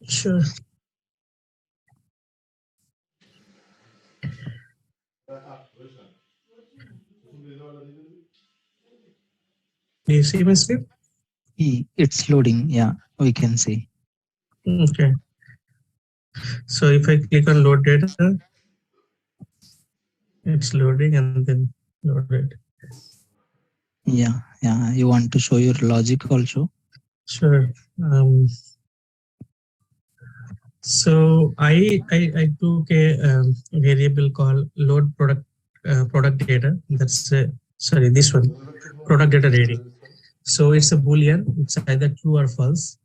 Sure. Do you see my screen? It's loading. Yeah, we can see. Okay. So if I click on load data, it's loading and then loaded. Yeah, yeah. You want to show your logic also? Sure. So I took a variable called load product data. That's sorry, this one, product data ready. So it's a boolean. It's either true or false.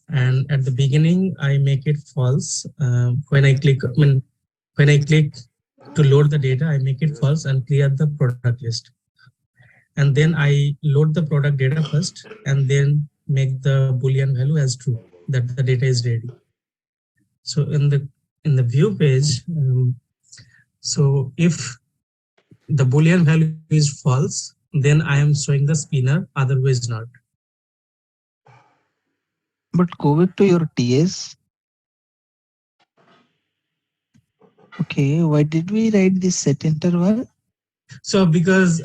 And at the beginning, I make it false. When I click to load the data, I make it false and clear the product list. And then I load the product data first, and then make the boolean value as true, that the data is ready. So in the view page, so if the boolean value is false, then I am showing the spinner, otherwise not. But go back to your TS. Okay, why did we write this set interval? So because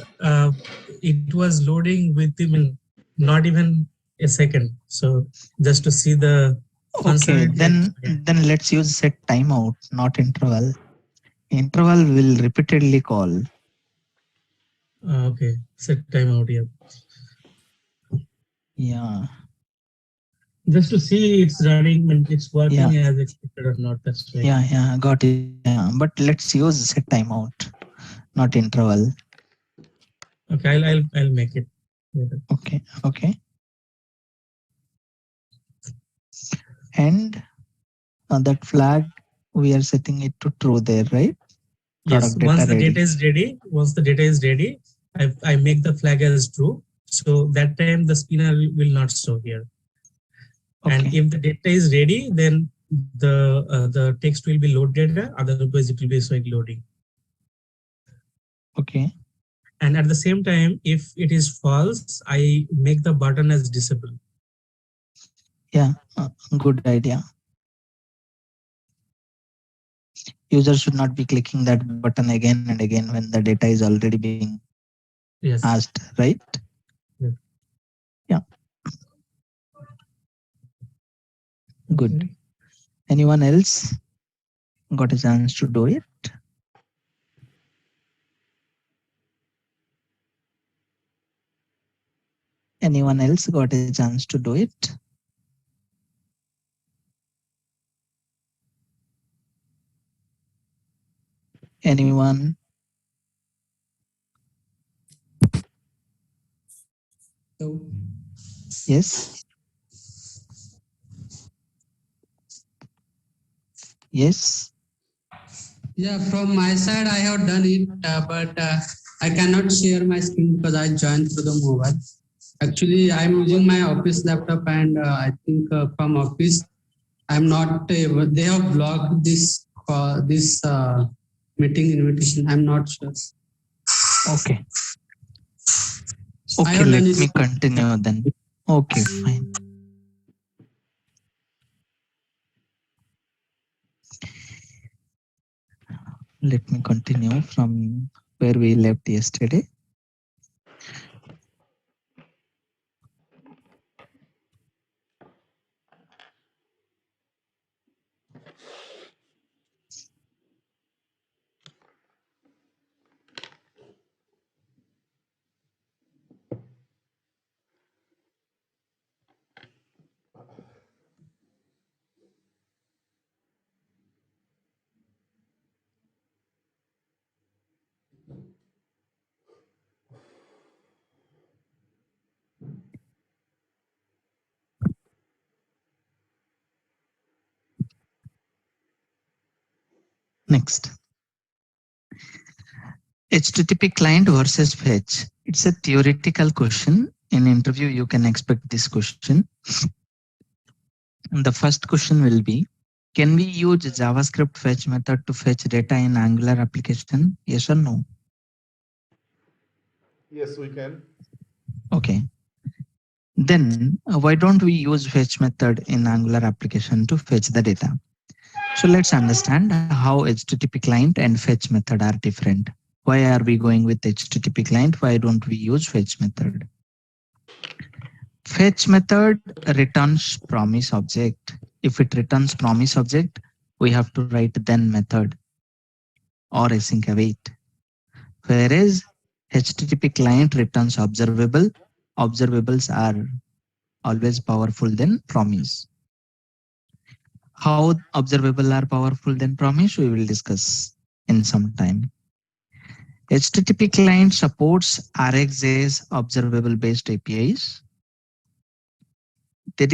it was loading with not even a second. So just to see the Okay, functionality. then let's use set timeout, not interval. Interval will repeatedly call. Okay, set timeout here. Yeah, Just to see it's running, it's working yeah, as expected or not. That's why. yeah, got it. Yeah, but let's use set timeout, not interval. Okay, I'll make it later. Okay, okay. And that flag, we are setting it to true there, right? Yes, Product data ready. once the data is ready, I make the flag as true. So that time the spinner will not show here. And Okay, if the data is ready, then the text will be load data. Otherwise, it will be showing loading. okay. And at the same time, if it is false, I make the button as disable. Yeah, good idea. User should not be clicking that button again and again when the data is already being Yes. asked, right? Yeah. Yeah, good. Okay. Anyone else got a chance to do it? Anyone else got a chance to do it? Anyone? So, Yes, yes. yeah, from my side, I have done it, but I cannot share my screen because I joined through the mobile. Actually, I'm using my office laptop, and I think from office, I'm not able. They have blocked this meeting invitation. I'm not sure. Okay, I okay. have Let done me it. continue then. Okay, fine. Let me continue from where we left yesterday. Next, HTTP client versus fetch. It's a theoretical question. In interview, you can expect this question. And the first question will be, can we use JavaScript fetch method to fetch data in Angular application? Yes or no? Yes, we can. Okay. Then why don't we use fetch method in Angular application to fetch the data? So let's understand how HTTP client and fetch method are different. Why are we going with HTTP client? Why don't we use fetch method? Fetch method returns promise object. If it returns promise object, we have to write then method or async await. Whereas HTTP client returns observable. Observables are always powerful than promise. How observable are powerful than promise, we will discuss in some time. HTTP client supports RxJS observable based APIs. There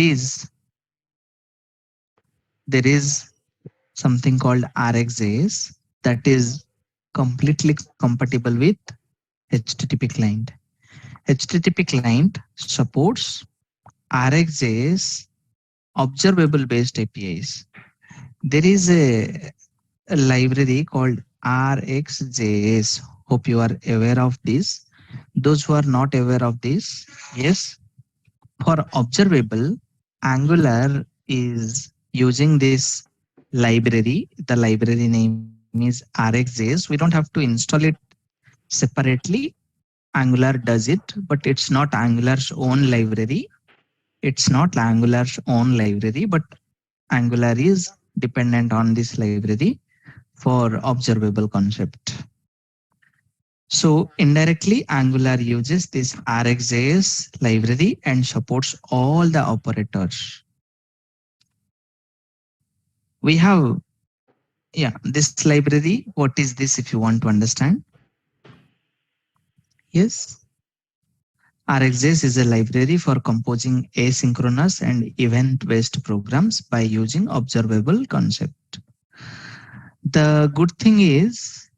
is something called RxJS that is completely compatible with HTTP client. HTTP client supports RxJS observable based APIs. There is a library called RxJS. Hope you are aware of this. Those who are not aware of this, yes, for observable, Angular is using this library. The library name is RxJS. We don't have to install it separately. Angular does it, but it's not Angular's own library. It's not Angular's own library, but Angular is dependent on this library for observable concept. So indirectly, Angular uses this RxJS library and supports all the operators. We have, this library. What is this if you want to understand? Yes. RxJS is a library for composing asynchronous and event-based programs by using observable concept. The good thing is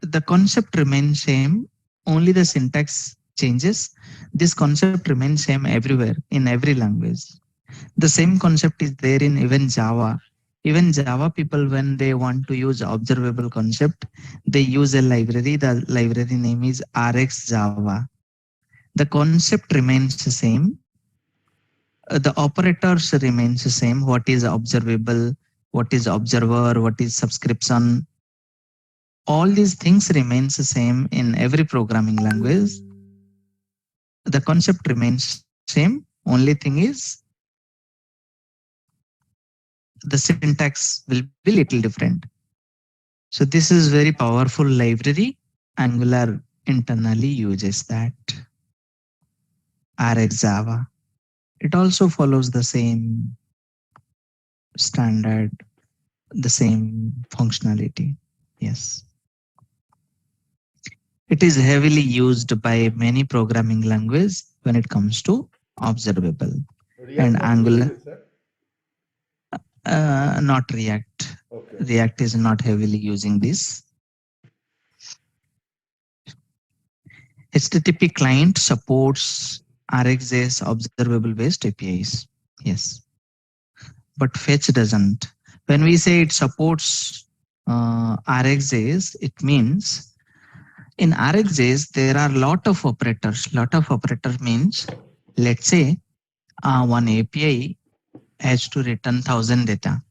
the concept remains same, only the syntax changes. This concept remains same everywhere in every language. The same concept is there in even Java. Even Java people, when they want to use observable concept, they use a library. The library name is RxJava. The concept remains the same. The operators remains the same. What is observable? What is observer? What is subscription? All these things remains the same in every programming language. The concept remains same. Only thing is the syntax will be little different. So this is very powerful library. Angular internally uses that. RxJava. It also follows the same standard, the same functionality. Yes. It is heavily used by many programming languages when it comes to observable. And Angular, not React. Okay. React is not heavily using this. HTTP client supports RxJS observable based APIs. Yes. But fetch doesn't. When we say it supports RxJS, it means in RxJS, there are a lot of operators. Lot of operator means, let's say one API has to return 1000 data.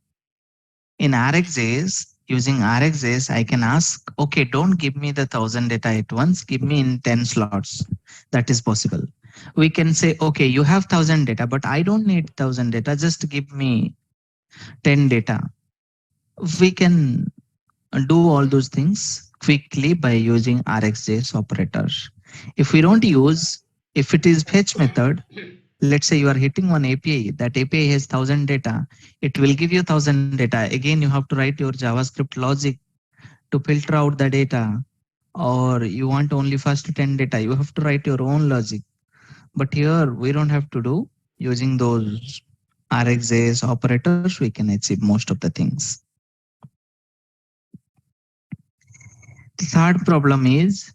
In RxJS, using RxJS, I can ask, okay, don't give me the 1000 data at once, give me in 10 slots. That is possible. We can say, okay, you have 1000 data, but I don't need 1000 data, just give me 10 data. We can do all those things quickly by using RxJS operators. If we don't use, if it is fetch method, let's say you are hitting one API, that API has 1000 data, it will give you 1000 data. Again, you have to write your JavaScript logic to filter out the data, or you want only first 10 data, you have to write your own logic. But here we don't have to do. Using those RxJS operators, we can achieve most of the things. The third problem is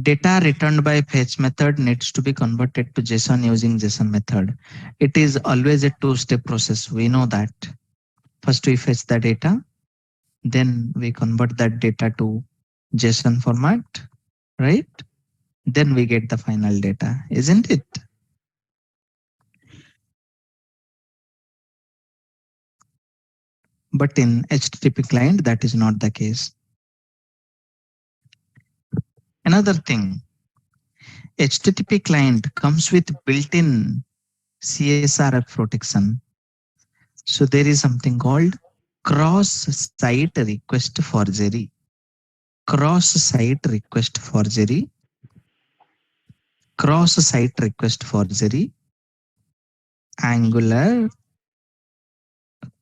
data returned by fetch method needs to be converted to JSON using JSON method. It is always a two-step process. We know that. First we fetch the data, then we convert that data to JSON format, right? Then we get the final data, isn't it? But in HTTP client, that is not the case. Another thing, HTTP client comes with built-in CSRF protection. So there is something called cross-site request forgery. Cross-site request forgery. Cross-site request forgery. Angular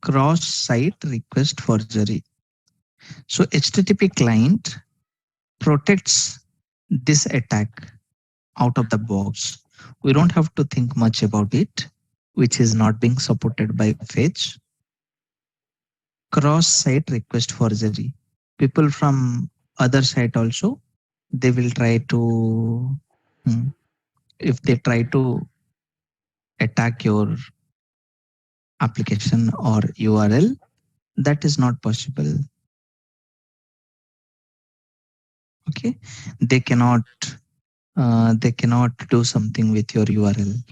cross-site request forgery. So HTTP client protects this attack out of the box. We don't have to think much about it, which is not being supported by Fetch. Cross-site request forgery. People from other site also, they will try to, if they try to attack your application or URL, that is not possible. Okay, they cannot do something with your URL.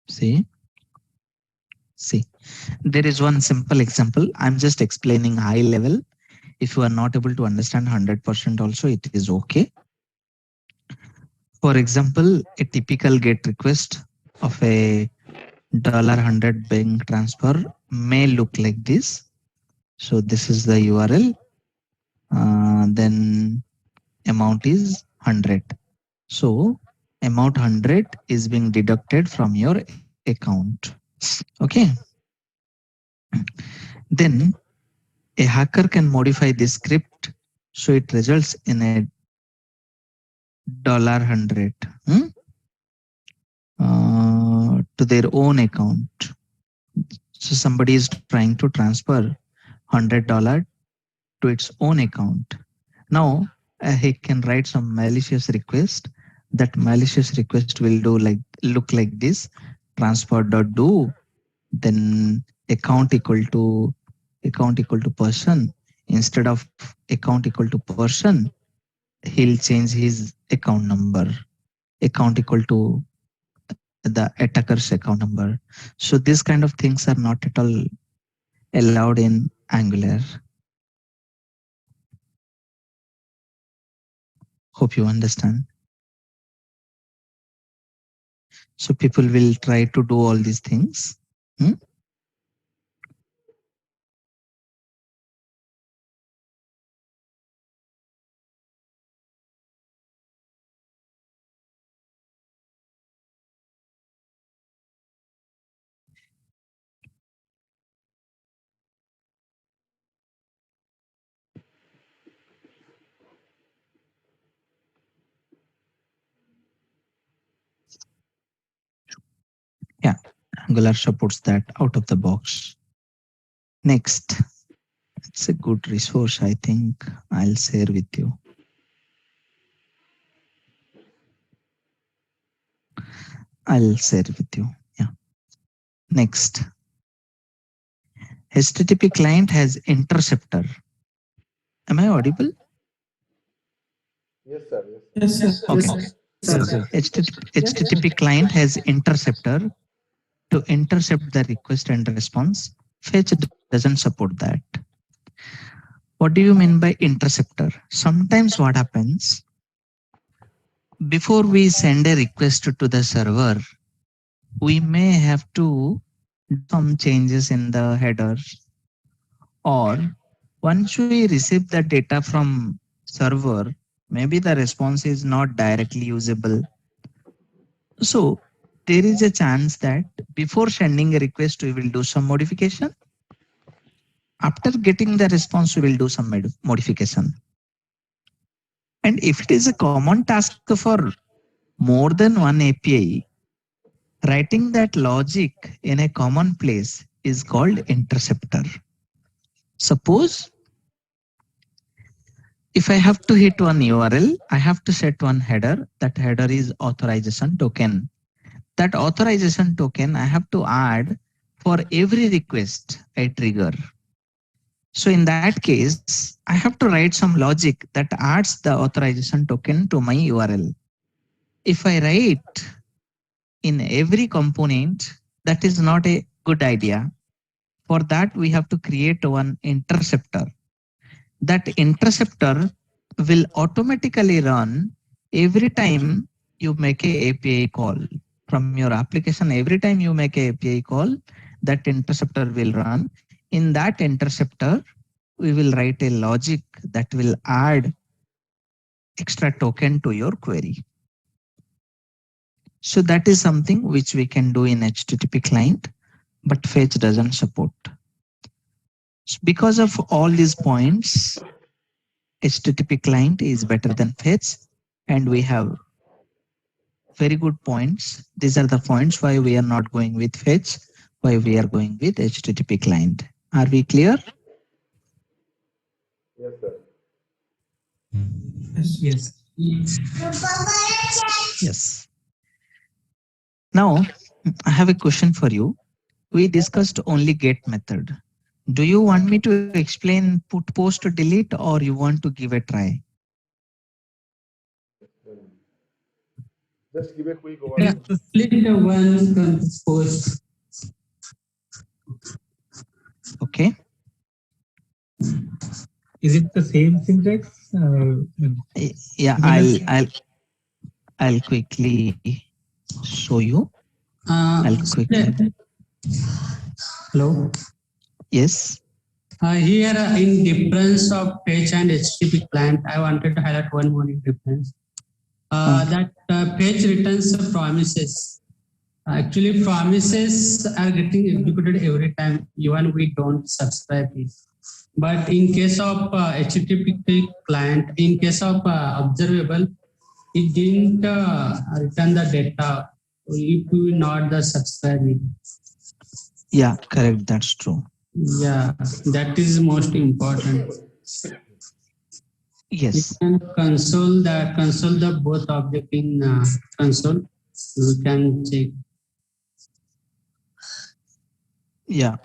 See, there is one simple example. I'm just explaining high level. If you are not able to understand 100% also, it is okay. For example, a typical GET request of a $100 bank transfer may look like this. So this is the URL. Then amount is 100. So amount 100 is being deducted from your account. Okay. Then a hacker can modify this script so it results in a $100 to their own account. So somebody is trying to transfer $100 to its own account. Now he can write some malicious request. That malicious request will look like this: transfer.do, then account equal to person. Instead of account equal to person, he'll change his account number, account equal to the attacker's account number. So these kind of things are not at all allowed in Angular. Hope you understand. So people will try to do all these things. Yeah, Angular supports that out of the box. Next, it's a good resource. I think I'll share with you. I'll share with you. Yeah. Next, HTTP client has interceptor. Am I audible? Yes, sir. Yes, sir. Okay. Yes, sir. HTTP client has interceptor to intercept the request and response. Fetch doesn't support that. What do you mean by interceptor? Sometimes what happens, before we send a request to the server, we may have to do some changes in the header, or once we receive the data from server, maybe the response is not directly usable. So there is a chance that before sending a request, we will do some modification. After getting the response, we will do some modification. And if it is a common task for more than one API, writing that logic in a common place is called interceptor. Suppose if I have to hit one URL, I have to set one header. That header is authorization token. That authorization token I have to add for every request I trigger. So in that case, I have to write some logic that adds the authorization token to my URL. If I write in every component, that is not a good idea. For that, we have to create one interceptor. That interceptor will automatically run every time you make a API call from your application. Every time you make a API call, that interceptor will run. In that interceptor, we will write a logic that will add extra token to your query. So that is something which we can do in HTTP client, but Fetch doesn't support. Because of all these points, HTTP client is better than Fetch, and we have very good points. These are the points why we are not going with Fetch, why we are going with HTTP client. Are we clear? Yes, sir. Yes. Yes. Now, I have a question for you. We discussed only get method. Do you want me to explain put, post, delete, or you want to give a try? Just give a quick Yeah, overview. split one post. Okay. Is it the same syntax? Yeah, I'll quickly show you. I'll quickly. Hello. Yes. Here, in difference of Fetch and HTTP client, I wanted to highlight one more difference. That Fetch returns promises. Actually, promises are getting executed every time, even we don't subscribe it. But in case of HTTP client, in case of observable, it didn't return the data if you not the subscribe it. Yeah, correct. That's true. Yeah, that is most important. You Yes. can console the both object in console. You can check. Yeah.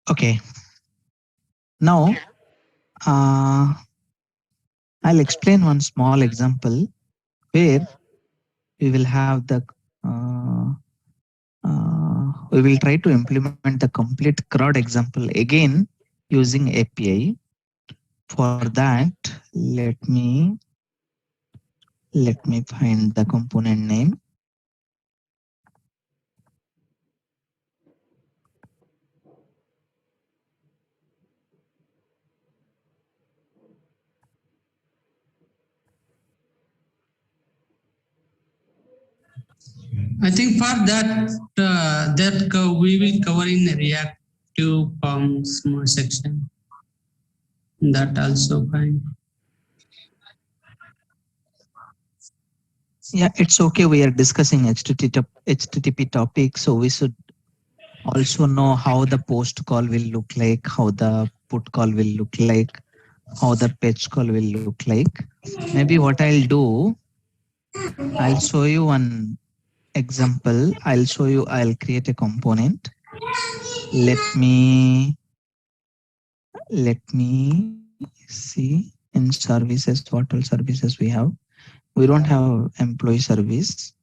Okay. Now, I'll explain one small example where we will have the we will try to implement the complete CRUD example again using API. For that, let me find the component name. I think for that we will cover in reactive forms section. That also fine. Yeah, it's okay. We are discussing HTTP topic, so we should also know how the post call will look like, how the put call will look like, how the fetch call will look like. Maybe what I'll do, I'll show you one example. I'll create a component. Let me see in services, what all services we have. We don't have employee service.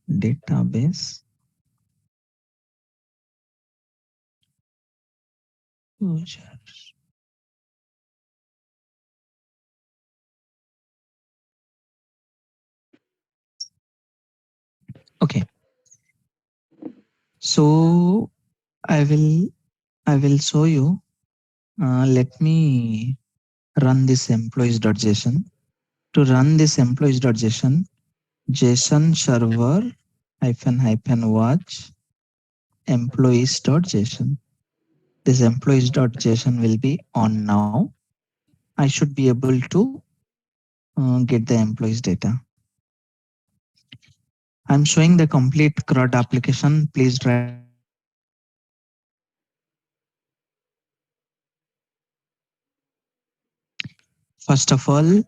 Database. Users. Okay. So I will show you. Let me run this employees.json. To run this employees.json, JSON server -- watch employees.json. This employees.json will be on now. I should be able to get the employees data. I'm showing the complete CRUD application. Please try. First of all,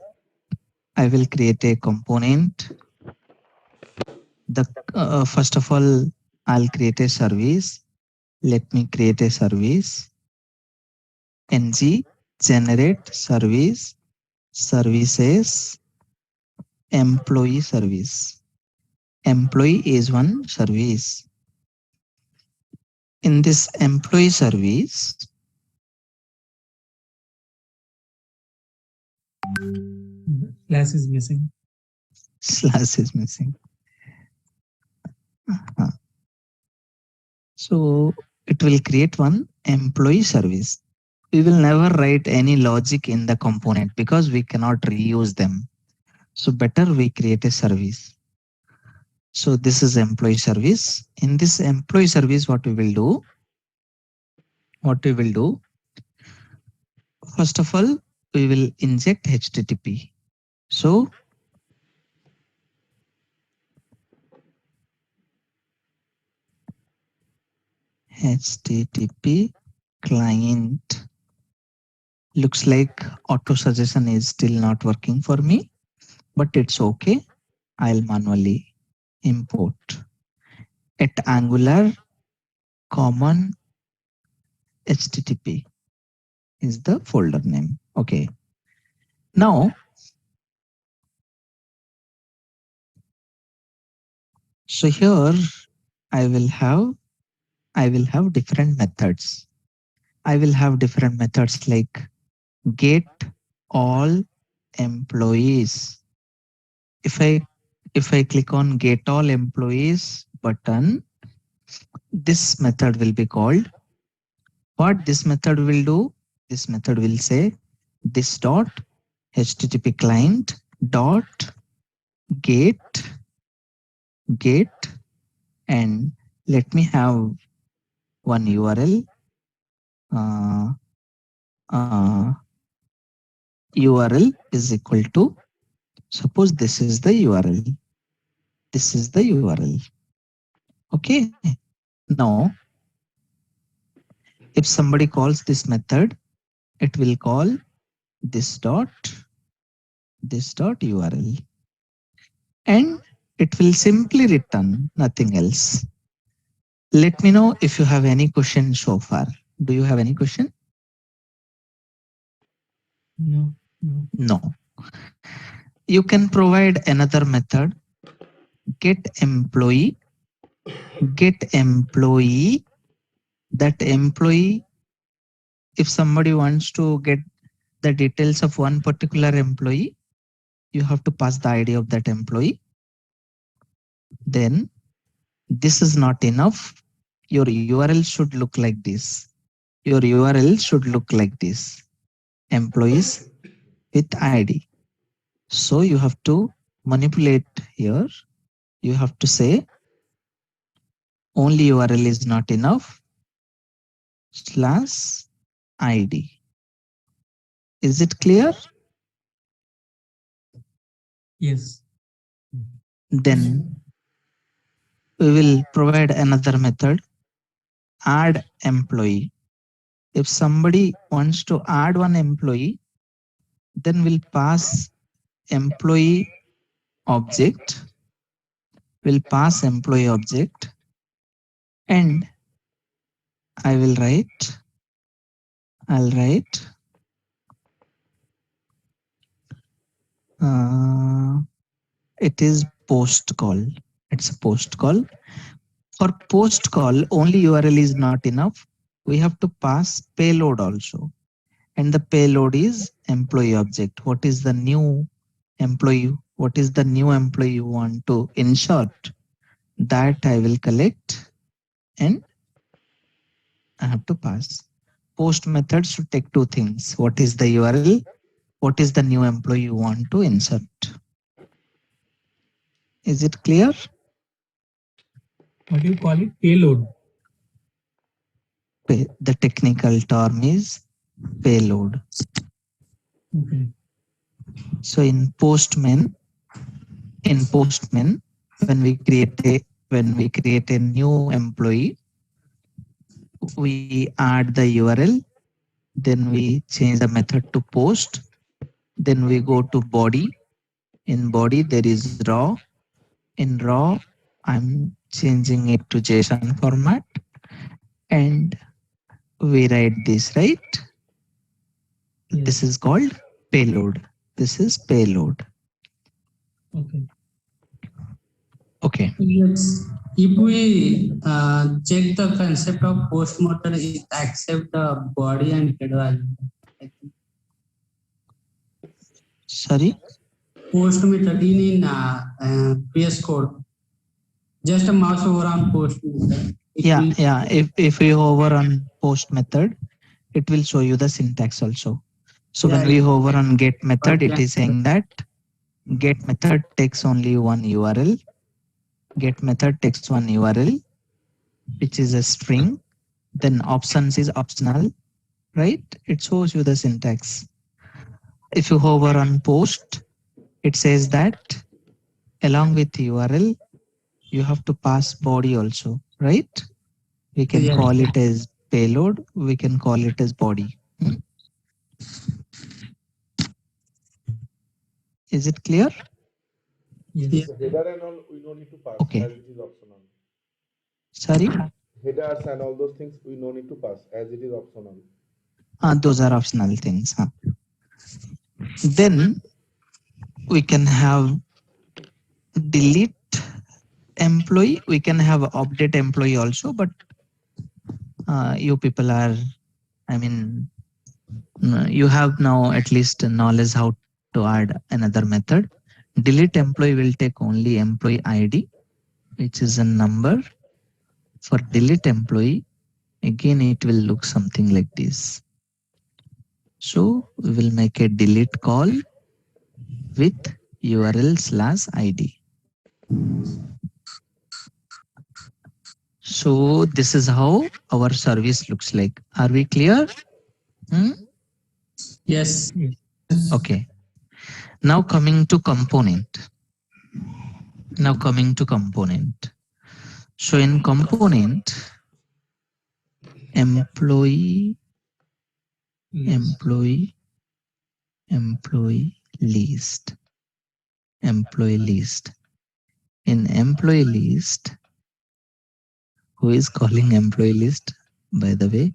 I will create a component. First of all, I'll create a service. Let me create a service. ng generate service services employee service. Employee is one service. In this employee service, Class is missing. slash is missing. So it will create one employee service. We will never write any logic in the component because we cannot reuse them. So better we create a service. So this is employee service. In this employee service, what we will do? First of all, we will inject HTTP. So HTTP client. Looks like auto suggestion is still not working for me, but it's okay. I'll manually import at Angular common HTTP is the folder name. Okay. Now, so here I will have different methods. I will have different methods like get all employees. If I click on get all employees button, this method will be called. What this method will do? This method will say this dot HTTP client dot get and let me have one URL. URL is equal to, suppose this is the URL. This is the URL. Okay. Now, if somebody calls this method, it will call this dot URL. And it will simply return nothing else. Let me know if you have any question so far. Do you have any question? No. No. You can provide another method, get employee. That employee, if somebody wants to get the details of one particular employee, you have to pass the ID of that employee. Then this is not enough. Your URL should look like this. Your URL should look like this. Employees with ID. So you have to manipulate here. You have to say only URL is not enough. /ID. Is it clear? Yes. Then we will provide another method, add employee. If somebody wants to add one employee, then we'll pass employee object. We'll pass employee object and I'll write it is post call. It's a post call. For post call, only URL is not enough. We have to pass payload also. And the payload is employee object. What is the new employee? What is the new employee you want to insert? That I will collect and I have to pass. Post method should take two things. What is the URL? What is the new employee you want to insert? Is it clear? What do you call it? Payload. The technical term is payload. Okay. So in Postman, when we create a new employee, we add the URL, then we change the method to post, then we go to body. In body there is raw. In raw, I'm changing it to JSON format and we write this, right? This is called payload. This is payload. Okay. Okay. Yes. If we check the concept of post method, it accept the body and head value. I think. Sorry. Post method in VS Code. Just a mouse over on post method. Yeah. If we hover on post method, it will show you the syntax also. So when we hover on get method, it is saying that get method takes only one URL. Get method takes one URL, which is a string. Then options is optional, right? It shows you the syntax. If you hover on post, it says that along with URL, you have to pass body also, right? We can call it as payload. We can call it as body. Is it clear? Yes. So header and all we don't need to pass Okay. as it is optional. Sorry? Headers and all those things we no need to pass as it is optional. Those are optional things. Then we can have delete employee. We can have update employee also, but you people are, you have now at least knowledge how to add another method. Delete employee will take only employee ID, which is a number. For delete employee, again, it will look something like this. So we will make a delete call with URL/ID. So this is how our service looks like. Are we clear? Yes. Okay. Now coming to component. So in component, employee list. In employee list, who is calling employee list? By the way,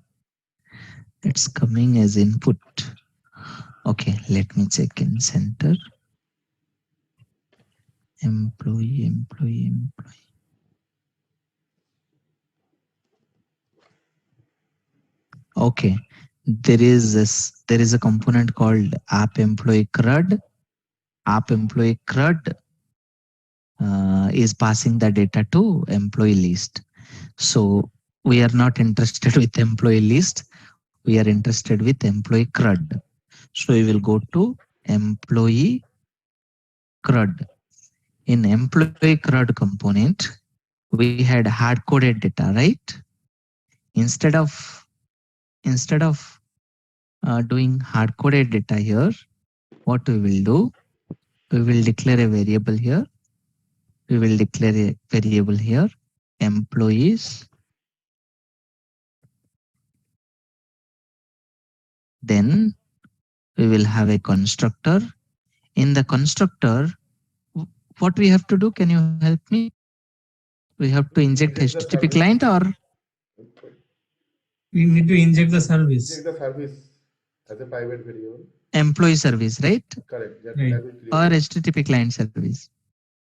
it's coming as input. Okay, let me check in center. Employee. Okay, there is a component called app employee CRUD. App employee CRUD is passing the data to employee list. So we are not interested with employee list. We are interested with employee CRUD. So we will go to employee CRUD. In employee CRUD component, we had hard-coded data, right? Instead of doing hard-coded data here, what we will do? We will declare a variable here. Employees. Then we will have a constructor. In the constructor, what we have to do? Can you help me? We have to inject HTTP client, or We need to inject the service. Inject the service as a private variable. Employee service, right? Correct. Right. Or HTTP client service.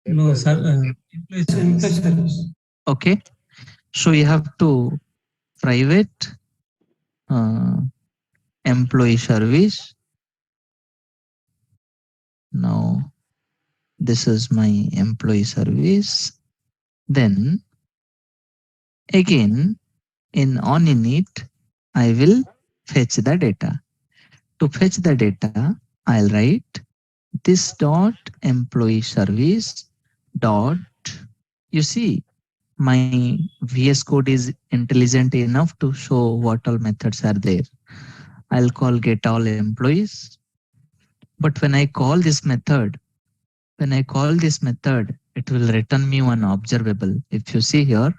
No, sir. Employee service. Okay. So you have to private employee service. Now this is my employee service. Then again on init, I will fetch the data. To fetch the data, I'll write this dot employee service dot. You see, my VS Code is intelligent enough to show what all methods are there. I'll call get all employees. But when I call this method, it will return me one observable. If you see here,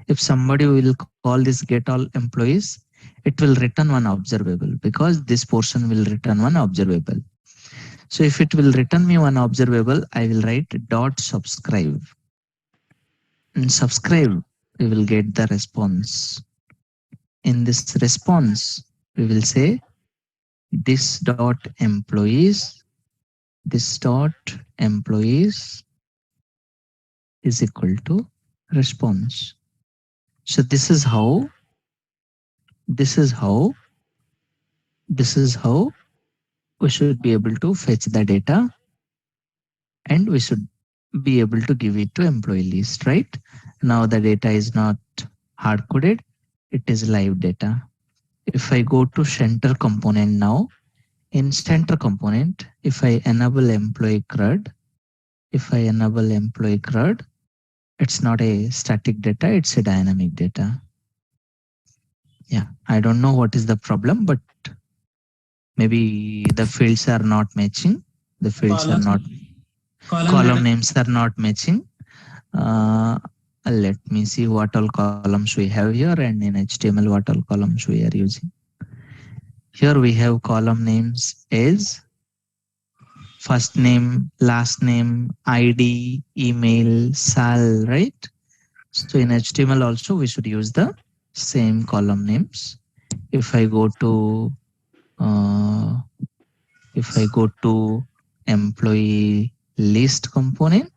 if somebody will call this get all employees, it will return one observable because this portion will return one observable. So if it will return me one observable, I will write dot subscribe. In subscribe, we will get the response. In this response, we will say this dot employees, this dot employees is equal to response. So this is how we should be able to fetch the data, and we should be able to give it to employee list, right? Now the data is not hard coded, it is live data. If I go to center component now, in center component, if I enable employee CRUD, it's not a static data, it's a dynamic data. Yeah, I don't know what is the problem, but maybe the fields are not matching. The fields are not, column names are not matching. Let me see what all columns we have here, and in HTML what all columns we are using. Here we have column names as first name, last name, ID, email, sal, right? So in HTML also we should use the same column names. If I go to employee list component,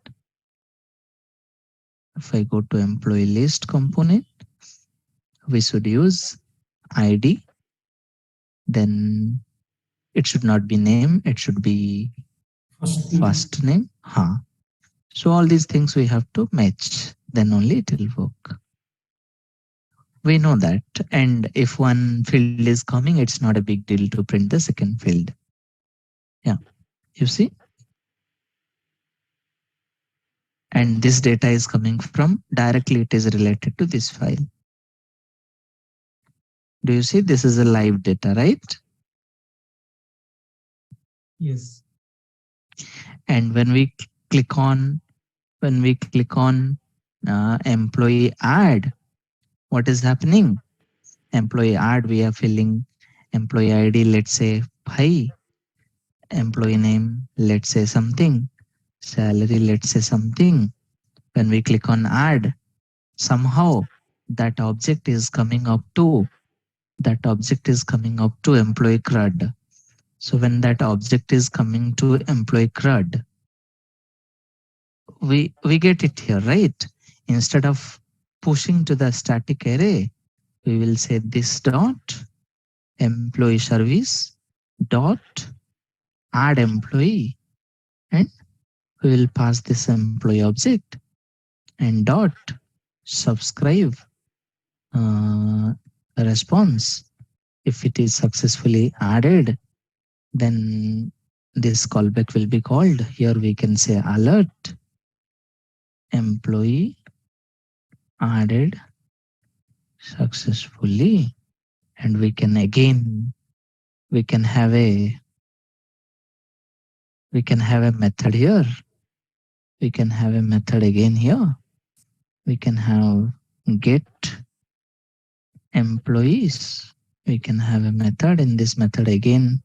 we should use ID. Then it should not be name, it should be first name. So all these things we have to match, then only it will work. We know that. And if one field is coming, it's not a big deal to print the second field. Yeah, you see? And this data is coming from directly, it is related to this file. Do you see? This is a live data, right? Yes. And when we click on employee add, what is happening? Employee add, we are filling employee ID, let's say Bhai, employee name, let's say something, salary, let's say something. When we click on add, somehow that object is coming up to employee CRUD. So when that object is coming to employee CRUD, we get it here, right? Instead of pushing to the static array, we will say this dot employee service dot add employee, and we will pass this employee object and dot subscribe response. If it is successfully added, then this callback will be called. Here we can say alert employee added successfully, and we can have a method here. We can have a method again here. We can have get employees. We can have a method. In this method again,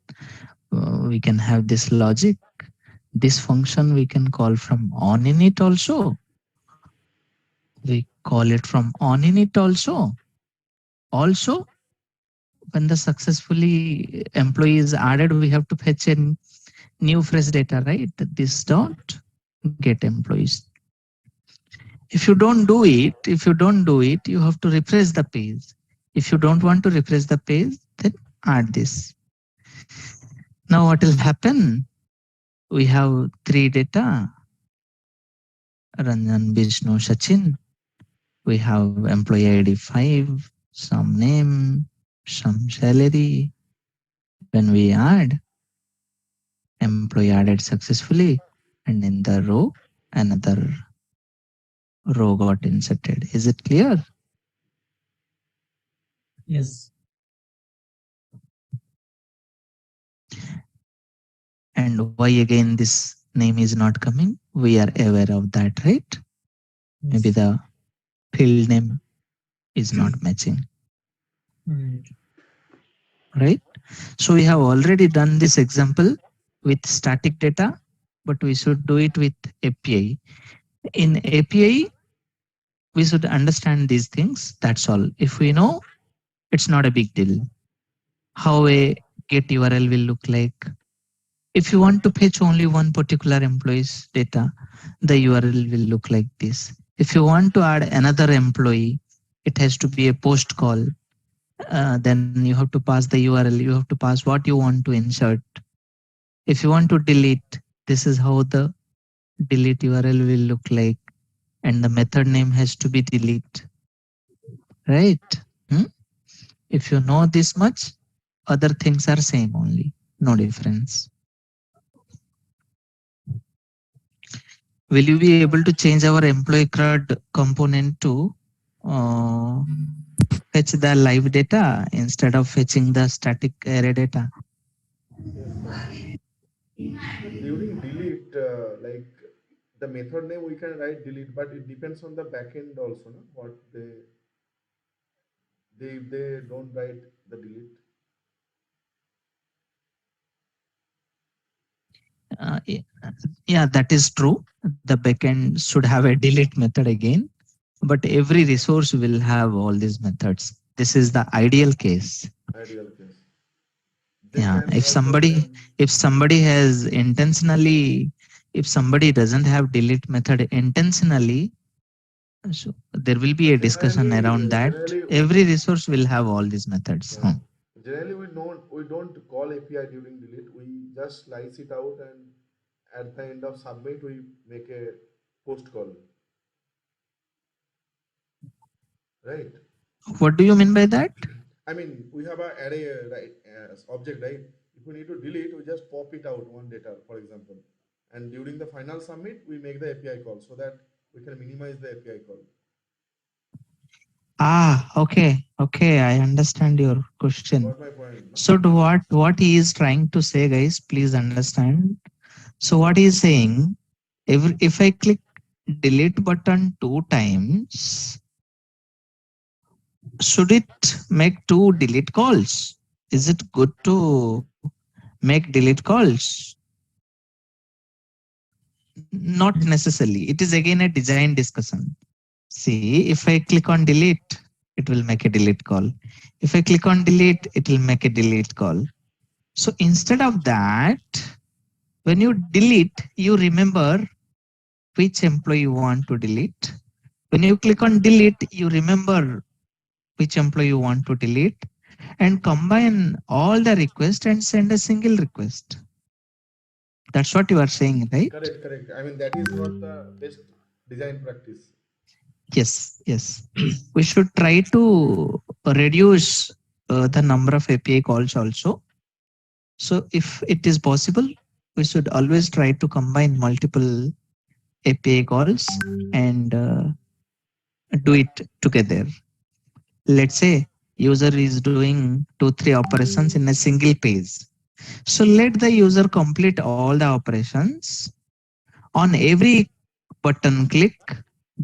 we can have this logic. This function we can call from onInit also. We call it from onInit also. Also, when the successfully employee is added, we have to fetch a new fresh data, right? This dot get employees. If you don't do it, you have to refresh the page. If you don't want to refresh the page, then add this. Now what will happen? We have 3 data. Ranjan, Vishnu, Sachin. We have employee ID 5, some name, some salary. When we add, employee added successfully, and in the row, another row got inserted. Is it clear? Yes. And why again this name is not coming? We are aware of that, right? Yes. Maybe the field name is not matching. Right? So we have already done this example with static data, but we should do it with API. In API, we should understand these things. That's all. If we know, it's not a big deal. How a get URL will look like. If you want to fetch only one particular employee's data, the URL will look like this. If you want to add another employee, it has to be a post call. Then you have to pass the URL. You have to pass what you want to insert. If you want to delete, this is how the delete URL will look like. And the method name has to be delete. Right? If you know this much, other things are same only. No difference. Will you be able to change our employee CRUD component to fetch the live data instead of fetching the static array data? During delete, like the method name we can write delete, but it depends on the backend also, no? What they don't write the delete. Yeah, that is true. The backend should have a delete method again, but every resource will have all these methods. This is the ideal case. Ideal case. Yeah, if somebody has intentionally, if somebody doesn't have delete method intentionally, so there will be a discussion around that. Every resource will have all these methods. Generally, we don't call API during delete. We just slice it out, and at the end of submit, we make a post call. Right? What do you mean by that? I mean, we have an array object, right? If we need to delete, we just pop it out one data, for example, and during the final submit, we make the API call so that we can minimize the API call. Okay. I understand your question. Got my point. So what he is trying to say, guys, please understand. So what he is saying, if I click delete button 2 times, should it make 2 delete calls? Is it good to make delete calls? Not necessarily. It is again a design discussion. See, if I click on delete, it will make a delete call. If I click on delete, it will make a delete call. So instead of that, when you delete, you remember which employee you want to delete. When you click on delete, you remember which employee you want to delete and combine all the requests and send a single request. That's what you are saying, right? Correct. I mean, that is what the best design practice. Yes. We should try to reduce the number of API calls also. So if it is possible, we should always try to combine multiple API calls and do it together. Let's say user is doing 2-3 operations in a single page. So let the user complete all the operations. On every button click,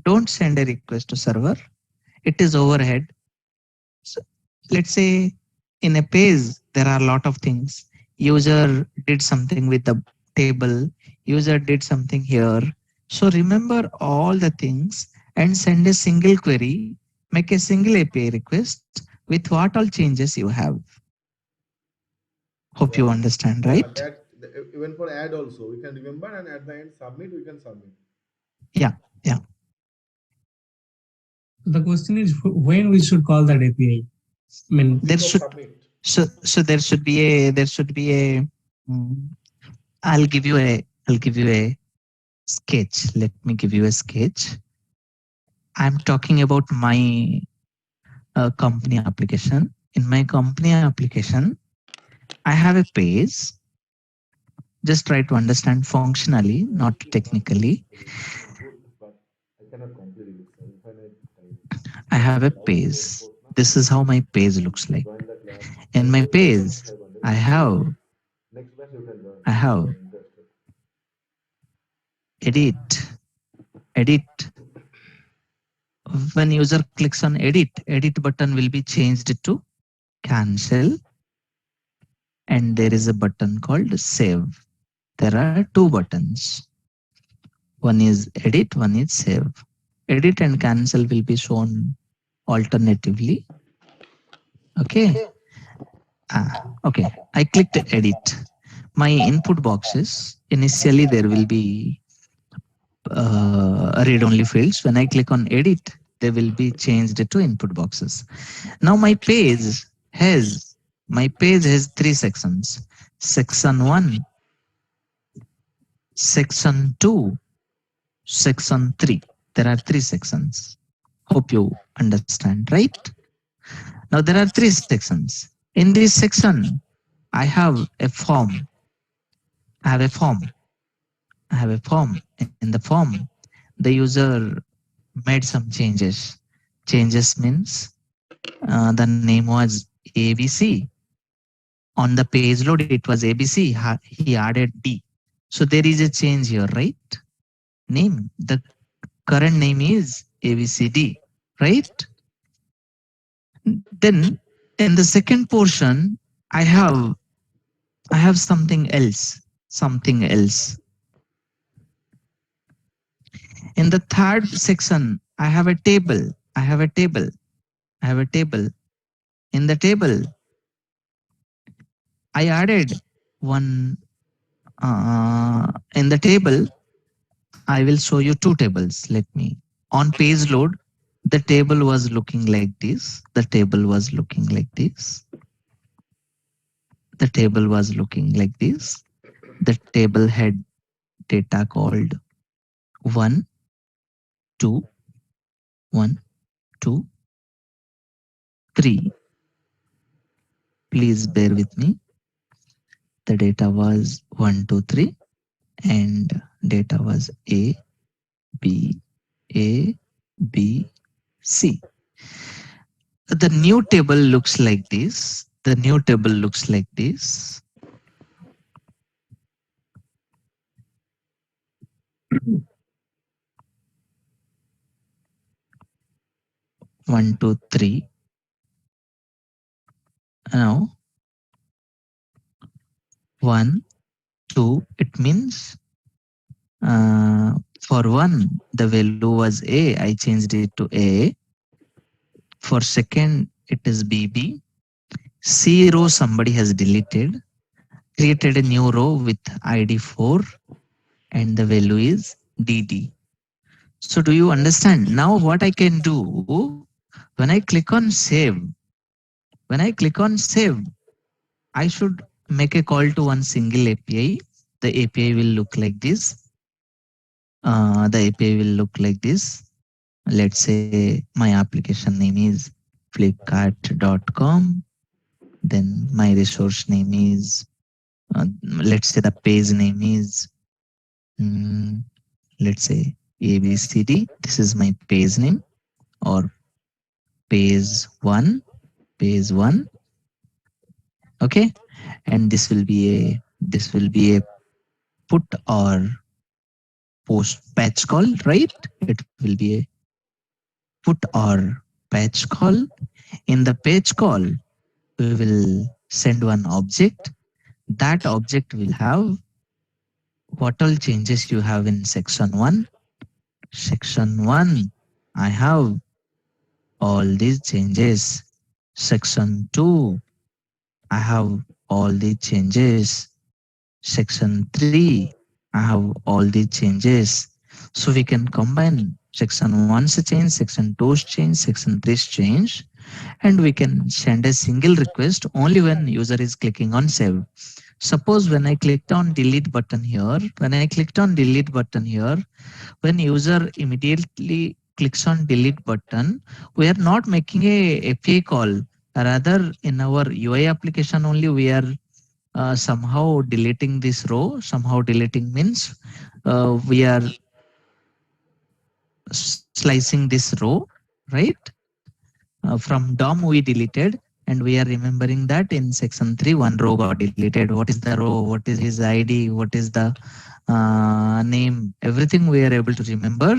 don't send a request to server. It is overhead. So let's say in a page, there are a lot of things. User did something with the table. User did something here. So remember all the things and send a single query, make a single API request with what all changes you have. Hope you understand, right? Even for add also, we can remember, and at the end submit, we can submit. Yeah. The question is when we should call that API. I mean, There should be a. I'll give you a sketch. Let me give you a sketch. I'm talking about my company application. In my company application, I have a page. Just try to understand functionally, not technically. I have a page. This is how my page looks like. In my page, I have edit. When user clicks on edit button will be changed to cancel. And there is a button called save. There are 2 buttons. One is edit, one is save. Edit and cancel will be shown alternatively. Okay. Okay, I clicked edit. My input boxes, initially there will be read-only fields. When I click on edit, they will be changed to input boxes. Now my page has three sections. Section 1, section 2, section 3. There are three sections. Hope you understand, right? Now there are three sections. In this section, I have a form. I have a form. I have a form. In the form, the user made some changes. Changes means the name was ABC. On the page load, it was ABC. He added D. So there is a change here, right? Name. The current name is ABCD, right? Then in the second portion, I have something else. Something else. In the third section, I have a table. I have a table. I have a table. In the table, I added one. In the table, I will show you two tables. Let me. On page load, the table was looking like this. The table was looking like this. The table was looking like this. The table had data called 1, 2, 1, 2, 3. Please bear with me. The data was 1, 2, 3 and data was A, B, C. The new table looks like this. The new table looks like this. One, two, three. Now, 1, 2, it means for 1, the value was A. I changed it to A. For second, it is BB. C row somebody has deleted, created a new row with ID 4 and the value is DD. So do you understand? Now what I can do, when I click on save, I should make a call to one single API. The API will look like this. The API will look like this. Let's say my application name is flipkart.com. Then my resource name is, let's say the page name is, let's say ABCD. This is my page name, or page 1. Okay. And this will be a put or post patch call, right? It will be a put or patch call. In the patch call, we will send one object. That object will have what all changes you have in section 1. Section 1, I have all these changes. Section 2, I have all these changes. Section 3, I have all these changes. So we can combine section 1's change, section 2's change, section 3's change, and we can send a single request only when user is clicking on save. Suppose when I clicked on delete button here, when user immediately clicks on delete button, we are not making a API call. Rather, in our UI application only, we are somehow deleting this row. Somehow deleting means we are slicing this row, right? From DOM we deleted, and we are remembering that in section 3 one row got deleted. What is the row? What is his ID? What is the name? Everything we are able to remember.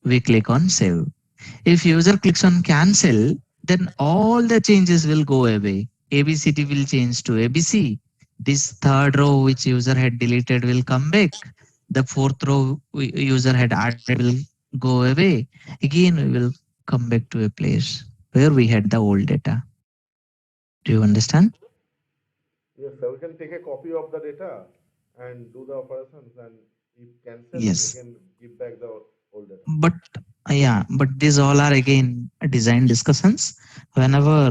We click on save. If user clicks on cancel, then all the changes will go away. ABCD will change to ABC. This third row which user had deleted will come back. The fourth row user had added will go away. Again, we will come back to a place where we had the old data. Do you understand? Yes, sir. We can take a copy of the data and do the operations, and if cancel, we Yes, can give back the old data. but yeah, but these all are again design discussions. Whenever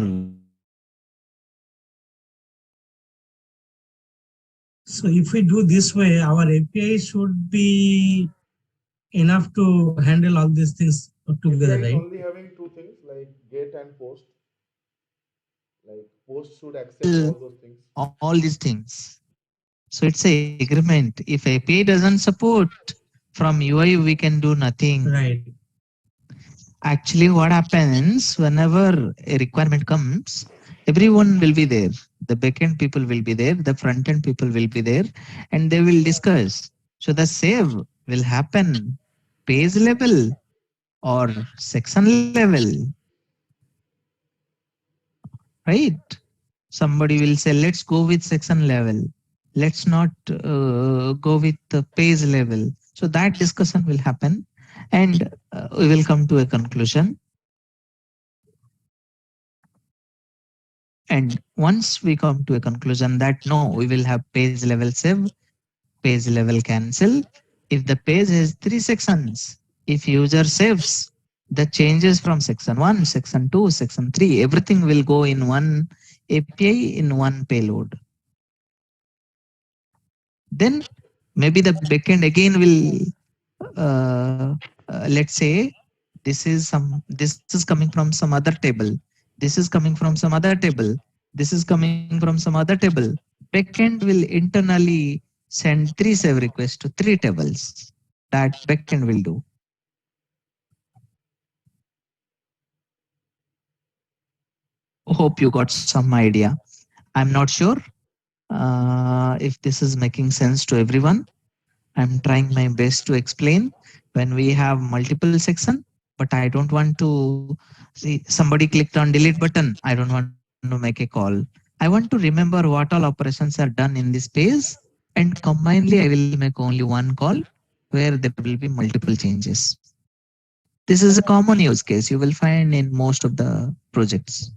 So if we do this way, our API should be enough to handle all these things together, API is right? only having two things like get and post. Like post should accept all all those things. all these things, so it's a agreement. If API doesn't support, from UI we can do nothing. Right. Actually, what happens whenever a requirement comes, everyone will be there. The backend people will be there, the front end people will be there, and they will discuss. So the save will happen page level or section level, right? Somebody will say, let's go with section level. Let's not go with the page level. So that discussion will happen, and we will come to a conclusion. And once we come to a conclusion that no, we will have page level save, page level cancel. If the page has 3 sections, if user saves the changes from section 1, section 2, section 3, everything will go in one API in one payload. Then maybe the backend again will, let's say, this is coming from some other table. This is coming from some other table. This is coming from some other table. Backend will internally send 3 save requests to 3 tables. That backend will do. Hope you got some idea. I'm not sure if this is making sense to everyone. I'm trying my best to explain when we have multiple section, but I don't want to see somebody clicked on delete button. I don't want to make a call. I want to remember what all operations are done in this page, and combinedly I will make only one call where there will be multiple changes. This is a common use case you will find in most of the projects.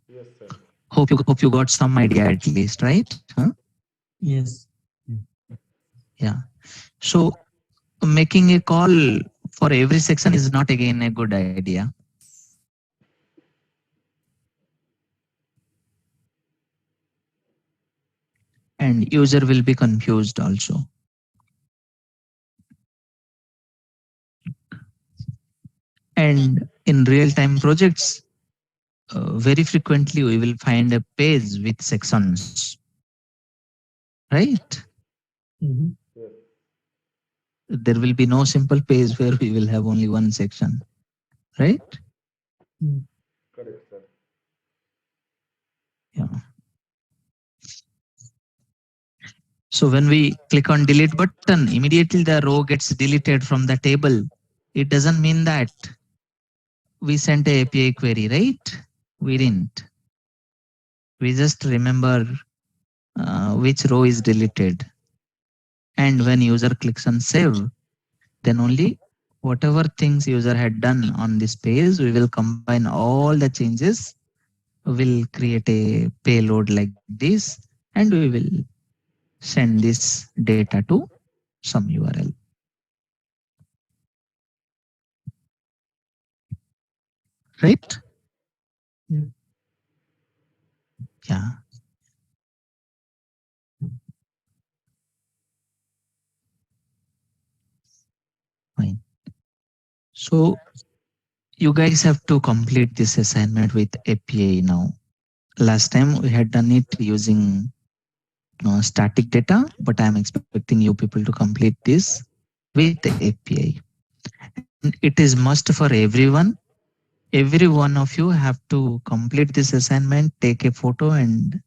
Yes, sir. Hope you got some idea at least, right? Huh? Yes. Yeah. So making a call for every section is not again a good idea. And user will be confused also. And in real-time projects, very frequently we will find a page with sections, right? Mhm. Yes. There will be no simple page where we will have only one section, right? Mm. Correct, sir. Yeah. So when we click on delete button, immediately the row gets deleted from the table. It doesn't mean that we sent a API query, right? We didn't. We just remember which row is deleted. And when user clicks on save, then only whatever things user had done on this page, we will combine all the changes, will create a payload like this, and we will send this data to some URL. Right? Yeah. Yeah. Fine. So you guys have to complete this assignment with API now. Last time we had done it using static data, but I'm expecting you people to complete this with the API. And it is must for everyone. Every one of you have to complete this assignment, take a photo and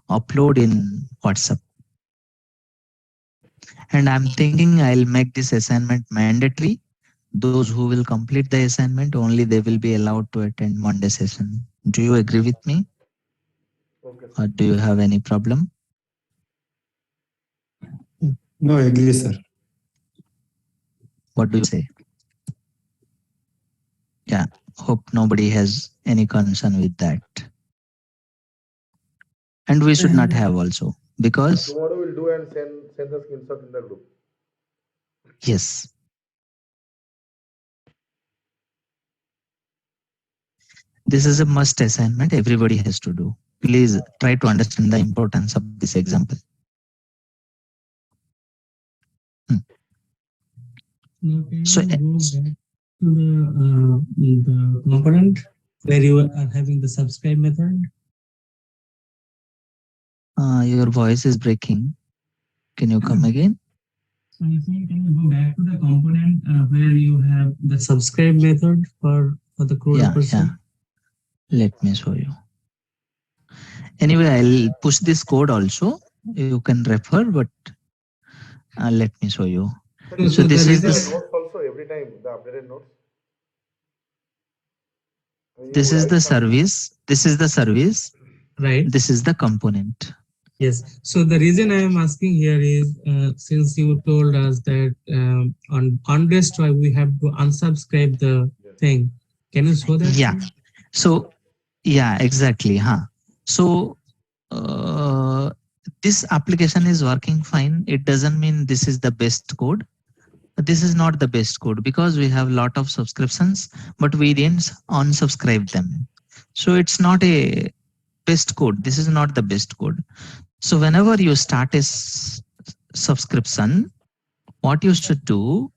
upload in WhatsApp. And I'm thinking I'll make this assignment mandatory. Those who will complete the assignment, only they will be allowed to attend Monday session. Do you agree with me? Okay, Or sir. do you have any problem? No, I agree, sir. What do you say? Yeah, hope nobody has any concern with that. And we should not have also, because Tomorrow we'll do and send the screenshot in the group. yes, this is a must assignment everybody has to do. Please try to understand the importance of this example. Now, can So, you go back to the component where you are having the subscribe method? your voice is breaking. Can you come again? So I think can you go back to the component where you have the subscribe method for the code Yeah. person? Let me show you. Anyway, I'll push this code also. You can refer, but let me show you. So the this is reason- the Notes also every time the updated notes. this is the service. This is the service. right. This is the component. Yes. So the reason I am asking here is since you told us that on desktop we have to unsubscribe the thing. Can you show that? Yeah. So yeah, exactly. So this application is working fine. It doesn't mean this is the best code. This is not the best code because we have a lot of subscriptions, but we didn't unsubscribe them. So it's not a best code. This is not the best code. So whenever you start a subscription, what you should do,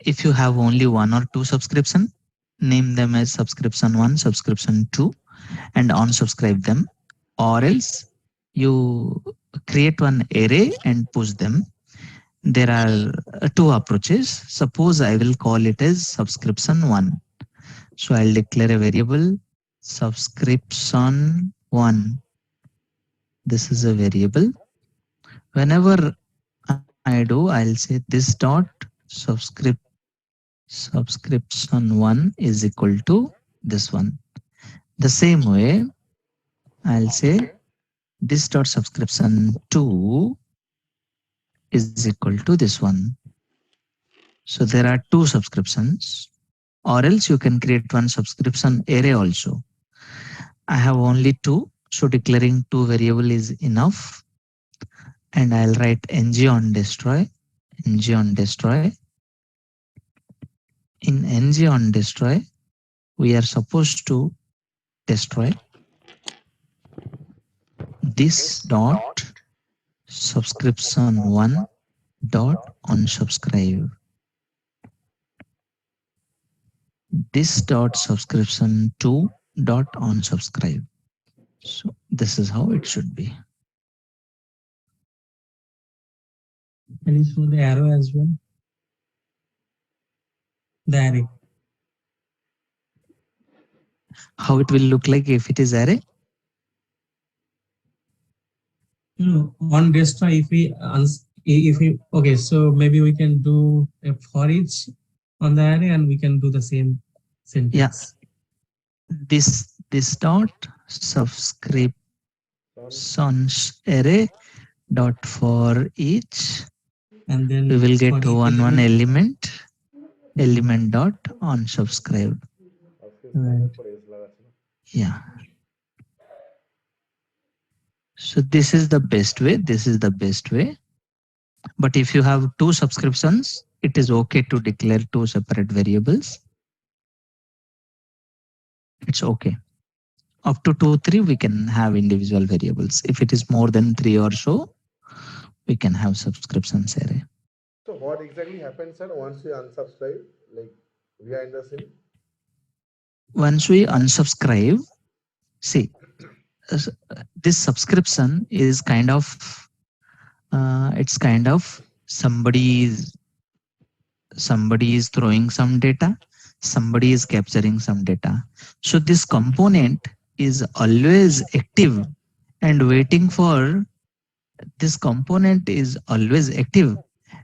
if you have only one or two subscription, name them as subscription 1, subscription 2, and unsubscribe them, or else you create one array and push them. There are two approaches. Suppose I will call it as subscription 1. So I'll declare a variable subscription 1. This is a variable. Whenever I do, I'll say this dot subscription 1 is equal to this one. The same way, I'll say this dot subscription 2 is equal to this one. So there are two subscriptions, or else you can create one subscription array also. I have only two, so declaring two variable is enough. And I'll write ng on destroy, ng on destroy. In ng on destroy, we are supposed to destroy this dot subscription 1 dot unsubscribe. This dot subscription 2 dot unsubscribe. So this is how it should be. Can you show the arrow as well? The array. How it will look like if it is array? On desktop, if we okay, so maybe we can do a for each on the array, and we can do the same syntax. This dot subscriptions array dot for each, And then we will for get each one element dot unsubscribe. Right. Yeah. So this is the best way. This is the best way. But if you have two subscriptions, it is okay to declare two separate variables. It's okay. Up to 2, 3, we can have individual variables. If it is more than 3 or so, we can have subscriptions array. So what exactly happens, sir, once we unsubscribe, like behind the scene? Once we unsubscribe, see, this subscription is kind of, it's kind of somebody is throwing some data, somebody is capturing some data. So this component is always active and waiting for, this component is always active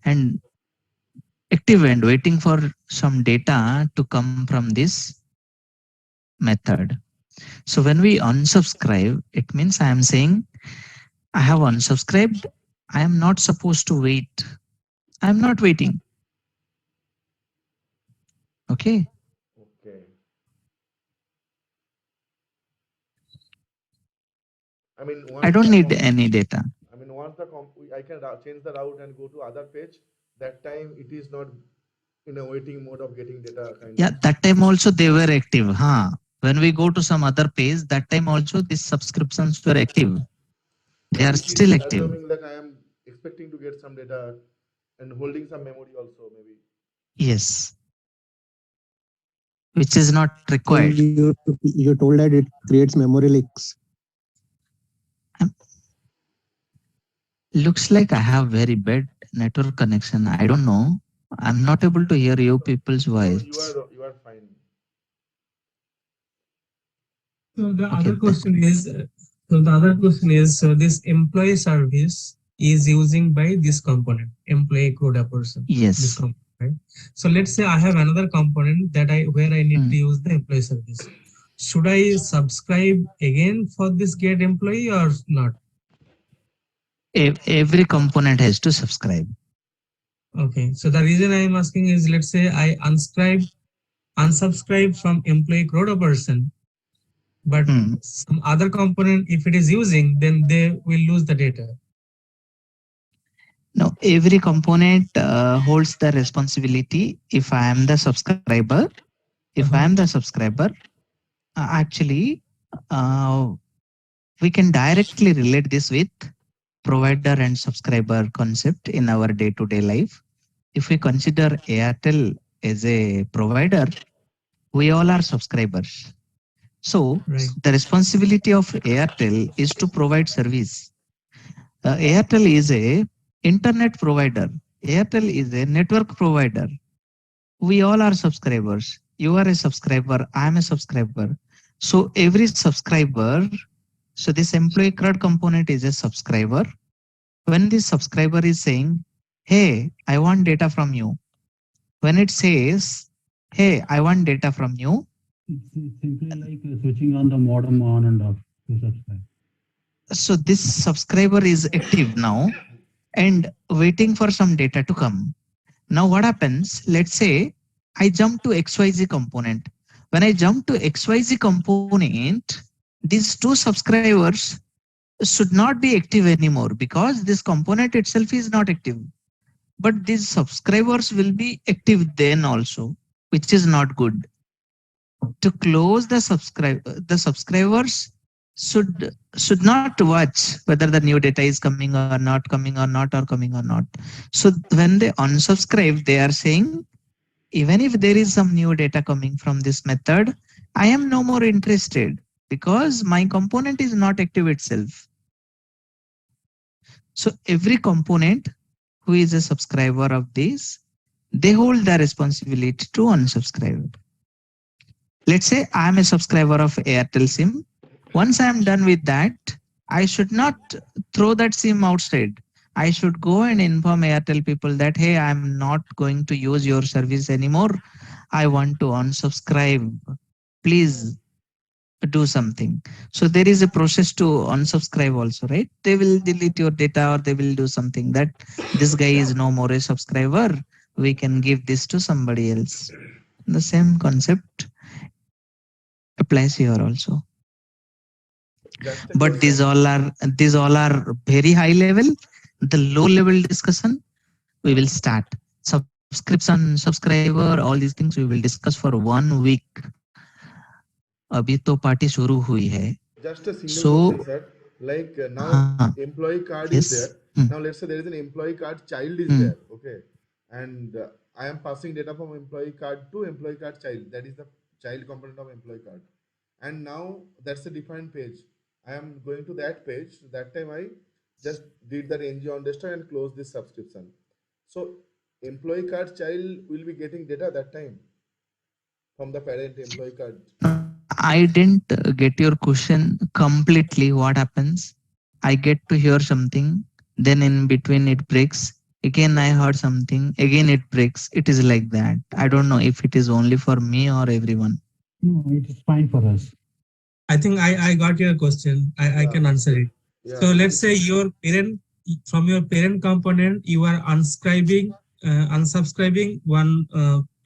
and waiting for some data to come from this method. So when we unsubscribe, it means I am saying I have unsubscribed. I am not supposed to wait. I am not waiting. Okay. Okay. I mean, I once don't the need any data. I mean, once the I can change the route and go to other page. That time it is not in a waiting mode of getting data kind Yeah, of. that time also they were active. Huh? When we go to some other page, that time also these subscriptions were active. They are Which is still active. assuming that I am expecting to get some data and holding some memory also maybe. Yes. Which is not So required. you told that it creates memory leaks. Looks like I have very bad network connection. I don't know. I'm not able to hear you people's No, voice. you are fine. So the Okay, other question is, so this employee service is using by this component, employee CRUDA person. This yes. component, right? So let's say I have another component that where I need to use the employee service. Should I subscribe again for this get employee or not? Every component has to subscribe. Okay. So the reason I am asking is, let's say I unsubscribe from employee CRUDA person, but some other component, if it is using, then they will lose the data. No, every component holds the responsibility. If I am the subscriber, actually, we can directly relate this with provider and subscriber concept in our day-to-day life. If we consider Airtel as a provider, we all are subscribers. So the responsibility of Airtel is to provide service. Airtel is a internet provider. Airtel is a network provider. We all are subscribers. You are a subscriber. I am a subscriber. So every subscriber, so this employee CRUD component is a subscriber. When this subscriber is saying, hey, I want data from you. When it says, hey, I want data from you. It's simply like switching on the modem on and off to subscribe. So this subscriber is active now and waiting for some data to come. Now what happens? Let's say I jump to XYZ component. When I jump to XYZ component, these two subscribers should not be active anymore because this component itself is not active. But these subscribers will be active then also, which is not good. To close the subscribers should not watch whether the new data is coming or not, coming or not, or coming or not. So when they unsubscribe, they are saying, even if there is some new data coming from this method, I am no more interested because my component is not active itself. So every component who is a subscriber of this, they hold the responsibility to unsubscribe. Let's say I am a subscriber of Airtel SIM. Once I am done with that, I should not throw that SIM outside. I should go and inform Airtel people that, hey, I'm not going to use your service anymore. I want to unsubscribe. Please do something. So there is a process to unsubscribe also, right? They will delete your data or they will do something that this guy is no more a subscriber. We can give this to somebody else. The same concept applies here also. But these all are very high level. The low level discussion we will start. Subscription, subscriber, all these things we will discuss for 1 week. अभी तो party शुरू हुई है. Just a single question, sir. Like now, employee card is there. Now let's say there is an employee card child is there, okay, and I am passing data from employee card to employee card child. That is the child component of employee card, and now that's a defined page. I am going to that page. That time I just did that ng on desktop and close this subscription. So employee card child will be getting data that time from the parent employee card. I didn't get your question completely. What happens? I get to hear something, then in between it breaks. Again, I heard something, again it breaks. It is like that. I don't know if it is only for me or everyone. No, it is fine for us. I think I got your question. I can answer it. Yeah. So let's say your parent, from your parent component, you are unsubscribing one,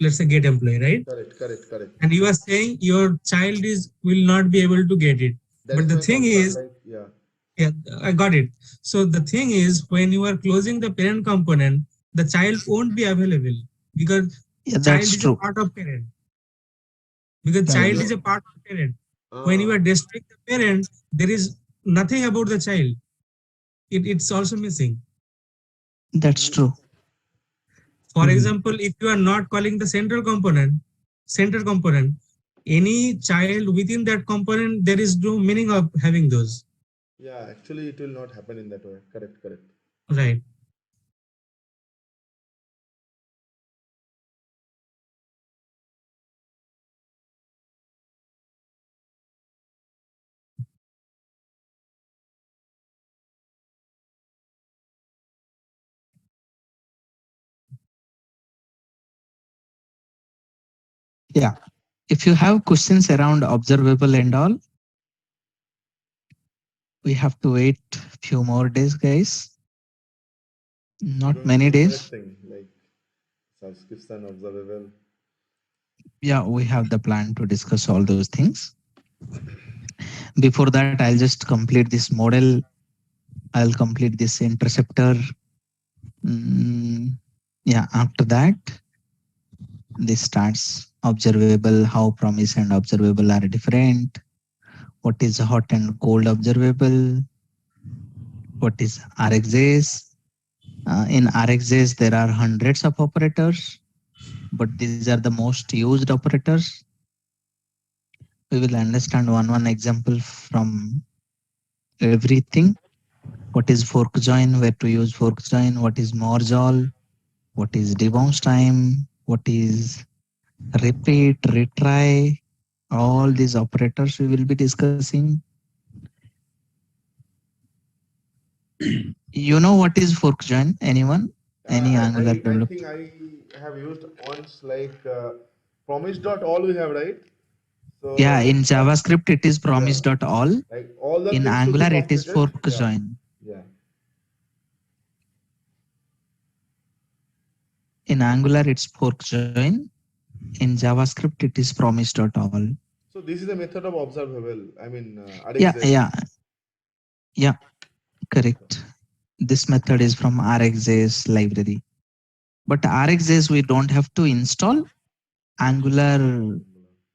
let's say get employee, right? Correct. And you are saying your child will not be able to get it. But the thing is, Yeah, I got it. So the thing is, when you are closing the parent component, the child won't be available because Yeah, child that's is a true. part of parent. Because Yeah, child yeah, is a part of parent. When you Ah, are destroying the parent, there is nothing about the child. It's also missing. that's true. For Mhm. example, if you are not calling the center component, any child within that component, there is no meaning of having those. yeah, actually it will not happen in that way. Correct, correct. Right. Yeah. If you have questions around observable and all, we have to wait few more days, guys. We're Not going to many do days. everything like subscription, observable. Yeah, we have the plan to discuss all those things. Before that, I'll just complete this model. I'll complete this interceptor. Mm, yeah, after that, this starts observable, how promise and observable are different. What is hot and cold observable? What is RxJS? In RxJS, there are hundreds of operators, but these are the most used operators. We will understand one example from everything. What is fork join, where to use fork join, what is merge all, what is debounce time, what is repeat, retry, all these operators we will be discussing. You know what is fork join? Anyone? Any Angular I developer? think I have used once like promise dot all we have, right? Yeah, So in JavaScript it is yeah, promise.all. like all the In things should be Angular it is completed. fork Yeah, join. yeah. In Angular it's fork join. In JavaScript it is promise.all. So this is a method of observable. I mean, Yeah, RxJS. yeah, yeah, correct. This method is from RxJS library. But RxJS we don't have to install. Angular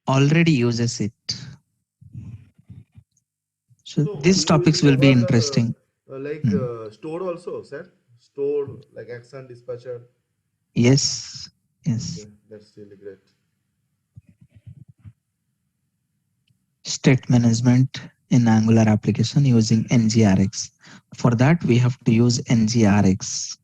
already uses it. So So these we will topics will be cover interesting. the like Hmm. stored also, sir. Stored like action dispatcher. Yes, yes. Okay, that's really great. State management in Angular application using NGRX. For that, we have to use NGRX.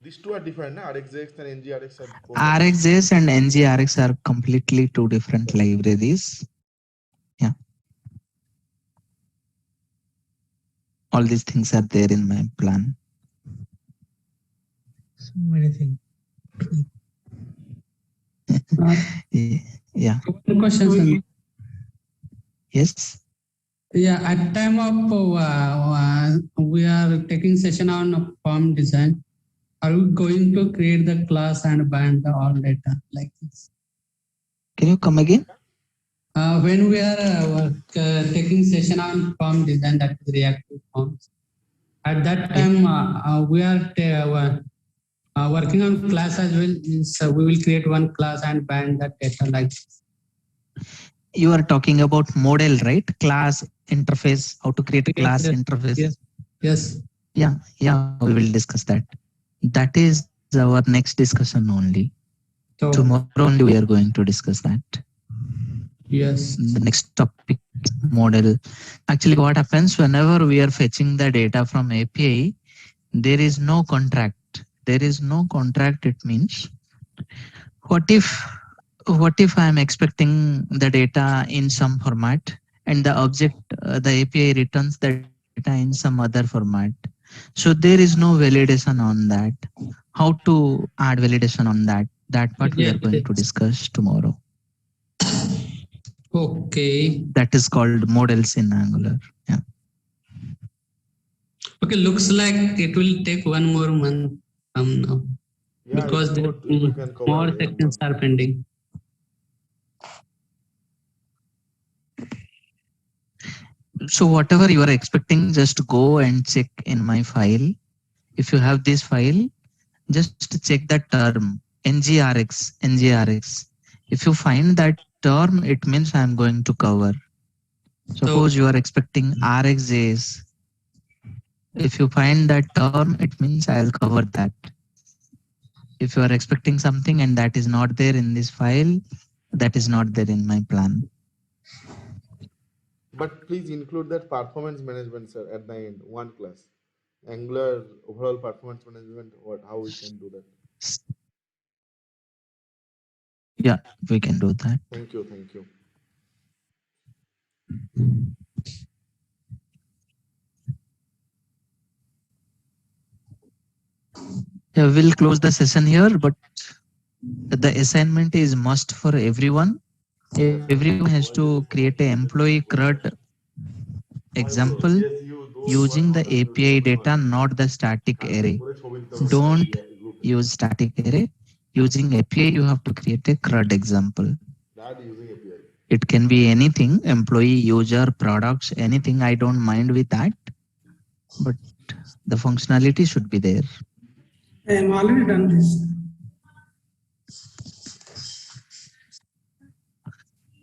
These two are different, na? RxJS and NGRX are both are different. RxJS and NGRX are completely two different Correct. libraries. Yeah, all these things are there in my plan. So many things. Yeah. One question, So sir. Yes. Yeah, at time of we are taking session on form design. Are we going to create the class and bind the all data like this? Can you come again? When we are taking session on form design, that is reactive forms. At that Yeah. time, we are working on class as well. So we will create one class and bind that data like this. You are talking about model, right? Class interface, how to create a Yes, class yes, interface. yes, yes. Yeah, yeah, we will discuss that. That is our next discussion only. So Tomorrow only we are going to discuss that. yes, The next topic is model. Actually, what happens whenever we are fetching the data from API, there is no contract. There is no contract. It means what if I am expecting the data in some format and the object, the API returns the data in some other format. So there is no validation on that. How to add validation on that? That part we are yes, going to yes. discuss tomorrow. Okay. That is called models in Angular. Yeah. Okay, looks like it will take one more month from now Yeah, it's because there good if we can cover more in a sections month. are pending. So whatever you are expecting, just go and check in my file. If you have this file, just check that term NGRX. If you find that term, it means I am going to cover. Suppose you are expecting RxJS. If you find that term, it means I'll cover that. If you are expecting something and that is not there in this file, that is not there in my plan. But please include that performance management, sir, at the end, one class. Angular overall performance management, how we can do that. Yeah, we can do that. Thank you, thank you. Yeah, we'll close the session here, but the assignment is must for everyone. Everyone has to create an employee CRUD example using the API data, not the static array. Don't use static array. Using API, you have to create a CRUD example. It can be anything, employee, user, products, anything. I don't mind with that, but the functionality should be there. I am already done this.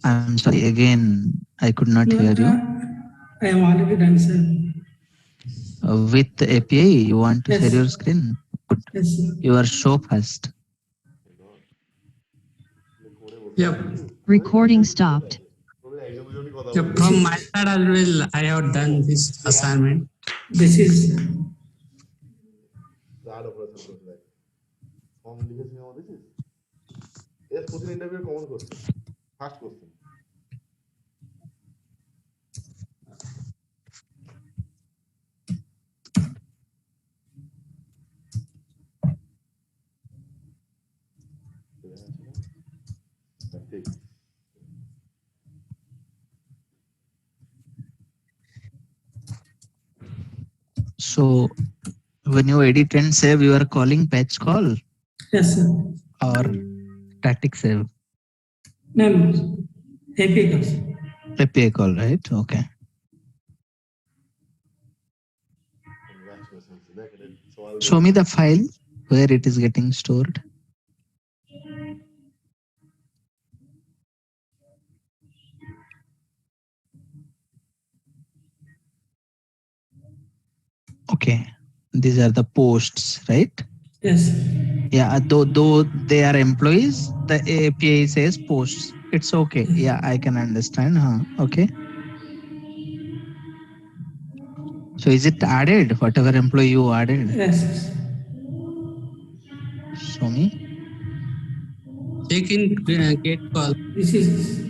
I'm sorry, again, I could not hear you. I am already done, sir. With the API, you want to Yes. share your screen? Good. Yes, sir. You are so fast. Yep. Recording stopped. Yep. From my side as well, I have done this assignment. This is First question. So when you edit and save, you are calling patch call yes, sir. or static save? No, API calls. API call, right? Okay. Show me the file where it is getting stored. Okay, these are the posts, right? Yes. Yeah, though they are employees, the API says posts. It's okay. Yeah, I can understand. Huh? Okay. So is it added? Whatever employee you added? Yes. Show me. Check in get call. This is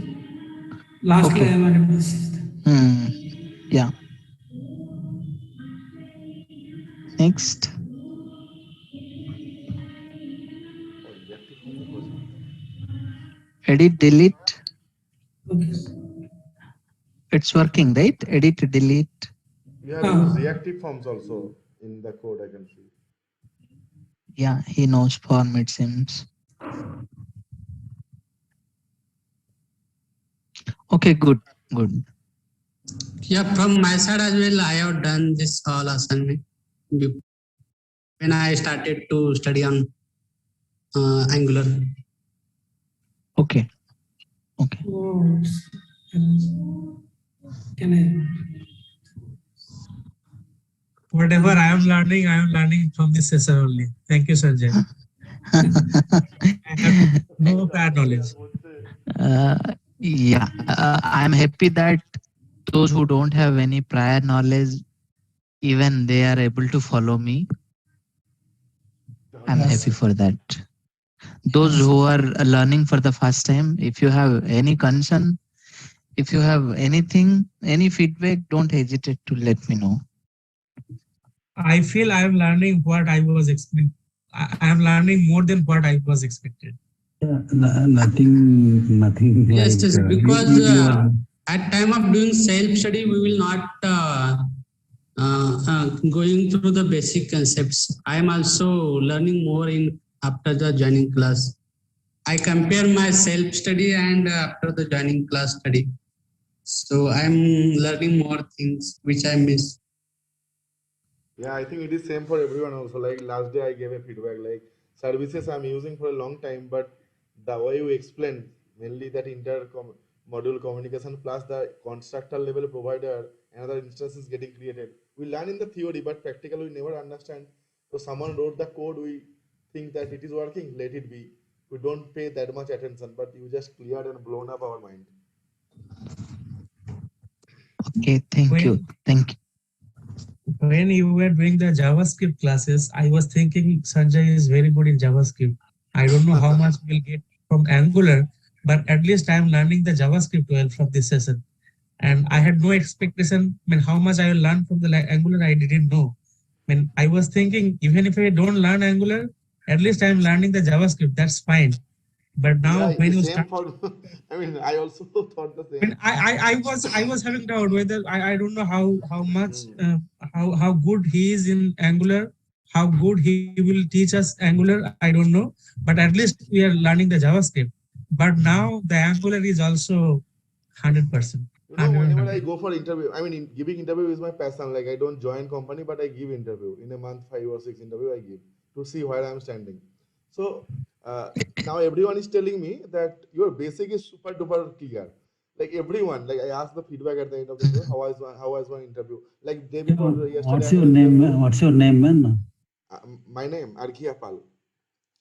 last Okay. line. This is Yeah. Next. Edit, delete. okay. It's working, right? Edit, delete. You have used reactive forms also in the code, I can see. Yeah, he knows form, it seems. Okay, good. Yeah, from my side as well, I have done this all assignment when I started to study on Angular. Okay. Oh, can I? Whatever I am learning from this session only. Thank you, Sanjay. I have no prior knowledge. Yeah, I'm happy that those who don't have any prior knowledge, even they are able to follow me. I'm happy for that. Those who are learning for the first time, if you have any concern, if you have anything, any feedback, don't hesitate to let me know. I feel I am learning what I was expecting. I am learning more than what I was expected. Yeah, nothing. Yes, like, yes, because you are- at time of doing self-study, we will not going through the basic concepts. I am also learning more in after the joining class. I compare my self-study and after the joining class study. So I'm learning more things which I missed. Yeah, I think it is same for everyone also. Like last day I gave a feedback like services I'm using for a long time, but the way you explained, mainly that module communication plus the constructor level provider, another instance is getting created. We learn in the theory, but practically we never understand. So someone wrote the code, we think that it is working, let it be. We don't pay that much attention, but you just cleared and blown up our mind. Okay, thank you. When Thank you. when you were doing the JavaScript classes, I was thinking Sanjay is very good in JavaScript. I don't know how much we'll get from Angular, but at least I'm learning the JavaScript well from this session. And I had no expectation. I mean, how much I will learn from the Angular, I didn't know. I mean, I was thinking, even if I don't learn Angular, at least I'm learning the JavaScript. That's fine. But now, Yeah, it when is you same start, for I mean I also thought the I mean, same. I was having doubt whether I don't know how much Hmm. how good he is in Angular, how good he will teach us Angular. I don't know, but at least we are learning the JavaScript. But now the Angular is also 100%, You know, 100 on whenever I 100. go for interview, I mean, giving interview is my passion. Like I don't join company, but I give interview in a month, 5 or 6 interview I give to see where I'm standing. So uh, now everyone is telling me that your basic is super duper clear. Like everyone, like I asked the feedback at the end of the interview, how was my interview? Like day Yeah, before yesterday, what's I had your an name? interview. What's your name, man? My name Arghya Pal.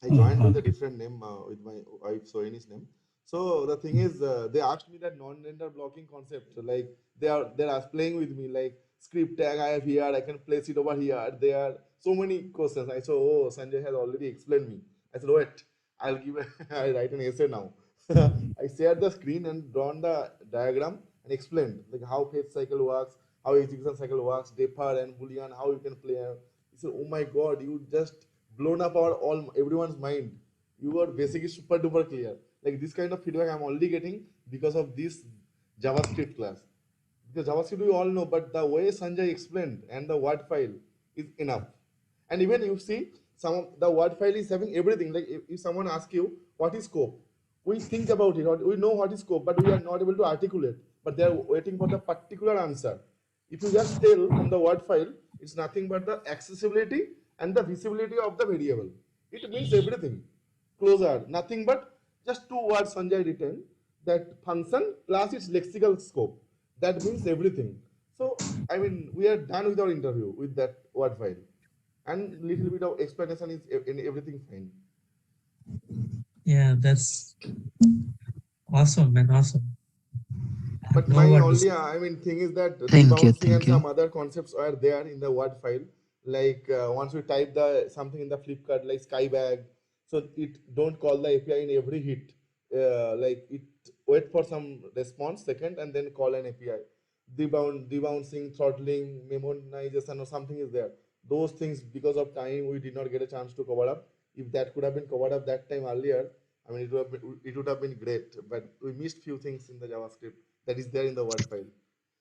I Oh, joined with a okay. different name with my wife Sohini's name. So the thing is, they asked me that non-render blocking concept. So like they're playing with me like script tag I have here, I can place it over here. There are so many questions. I said, oh, Sanjay has already explained me. I said, wait, I'll give. I write an essay now. I shared the screen and drawn the diagram and explained like how fetch cycle works, how execution cycle works, defer and boolean, how you can play. He said, oh my god, you just blown up our all everyone's mind. You are basically super duper clear. Like this kind of feedback I'm only getting because of this JavaScript class. Because JavaScript we all know, but the way Sanjay explained and the word file is enough. And even you see, some of the word file is having everything. Like if someone asks you what is scope, we think about it, or we know what is scope, but we are not able to articulate. But they are waiting for the particular answer. If you just tell from the word file, it's nothing but the accessibility and the visibility of the variable. It means everything. Closer, nothing but just 2 words Sanjay written, that function plus its lexical scope. That means everything. So, I mean, we are done with our interview with that word file. And little bit of explanation is in everything fine. Yeah, that's awesome, man. Awesome. I have But no my word to say. only, I mean, thing is that Thank you. debouncing and Thank you. some other concepts are there in the word file. Like once we type the something in the Flipkart, like Skybag, so it don't call the API in every hit. Like it wait for some response second and then call an API. Debouncing, throttling, memoization, or something is there. Those things, because of time, we did not get a chance to cover up. If that could have been covered up that time earlier, I mean, it would have been great. But we missed few things in the JavaScript that is there in the word file.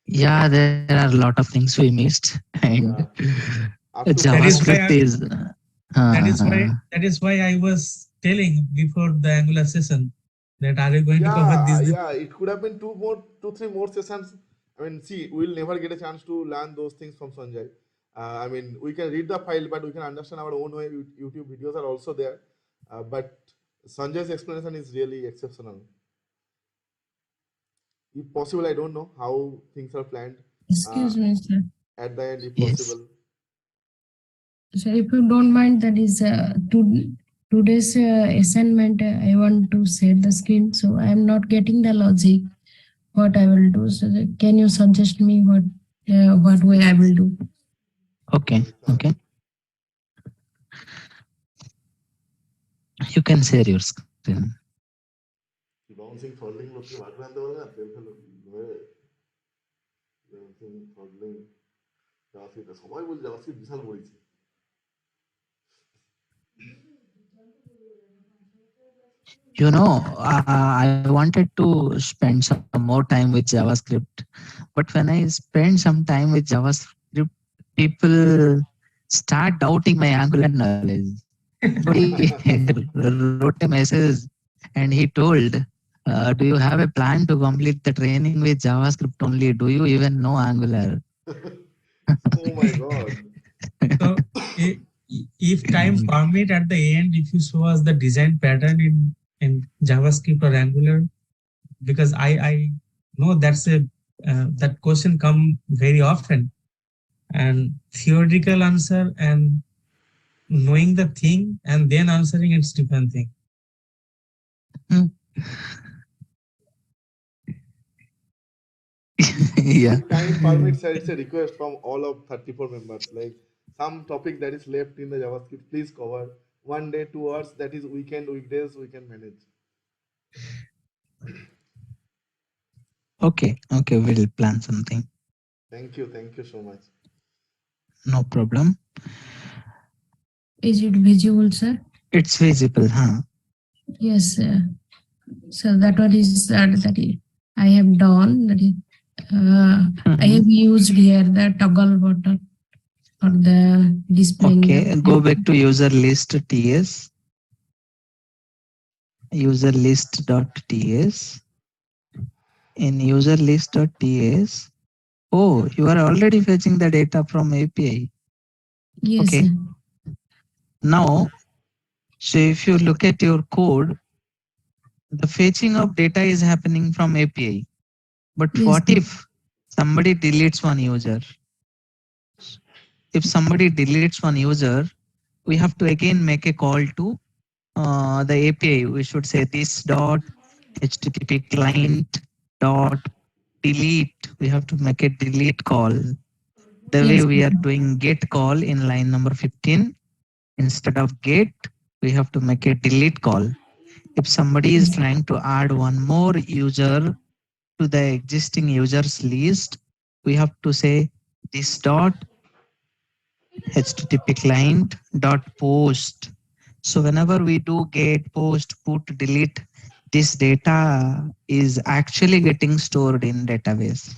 Yeah, there are a lot of things we missed, and Yeah, up to That is now. why JavaScript is. I was telling before the Angular session that are you going to cover Yeah, this? yeah, it could have been 3 more sessions. I mean, see, we'll never get a chance to learn those things from Sanjay. I mean, we can read the file, but we can understand our own way. YouTube videos are also there, but Sanjay's explanation is really exceptional. If possible, I don't know how things are planned. Uh, Excuse me, sir. at the end, if Yes. possible. So if you don't mind, that is today's assignment. I want to share the screen, so I am not getting the logic. What I will do? So can you suggest me what way I will do? Okay. Yes, sir. Okay. You can share your screen. Bouncing, throttling, লোককে ভাগ আনতে পারে না তেল ফেলে bouncing, throttling, JavaScript সবাই বলছে JavaScript বিশাল পড়েছে। You know, I wanted to spend some more time with JavaScript, but when I spend some time with JavaScript, people start doubting my Angular knowledge. Somebody wrote a message and he told Do you have a plan to complete the training with JavaScript only? Do you even know Angular? Oh my God. So if time permit at the end, if you show us the design pattern in JavaScript or Angular, because I know that's a that question come very often, and theoretical answer and knowing the thing and then answering, it's different thing. Yeah. If time permits, it's a request from all of 34 members. Like some topic that is left in the JavaScript, please cover 1 day, 2 hours. That is weekend, weekdays, we can manage. Okay. Okay. We'll plan something. Thank you so much. No problem. Is it visible, sir? It's visible, huh? Yes, sir. So that one is that I have done. That is, I have used here the toggle button for the displaying. Okay, go back to user list TS. User list.ts. In user list.ts. Oh, you are already fetching the data from API. Yes, Okay. sir. Now, so if you look at your code, the fetching of data is happening from API. But Yes, what sir. if somebody deletes one user? If somebody deletes one user, we have to again make a call to the API. We should say this dot HTTP client dot delete. We have to make a delete call. The way Yes, we sir. are doing get call in line number 15, instead of get, we have to make a delete call. If somebody is Yes. trying to add one more user to the existing users list, we have to say this dot HTTP client dot post. So whenever we do get, post, put, delete, this data is actually getting stored in database.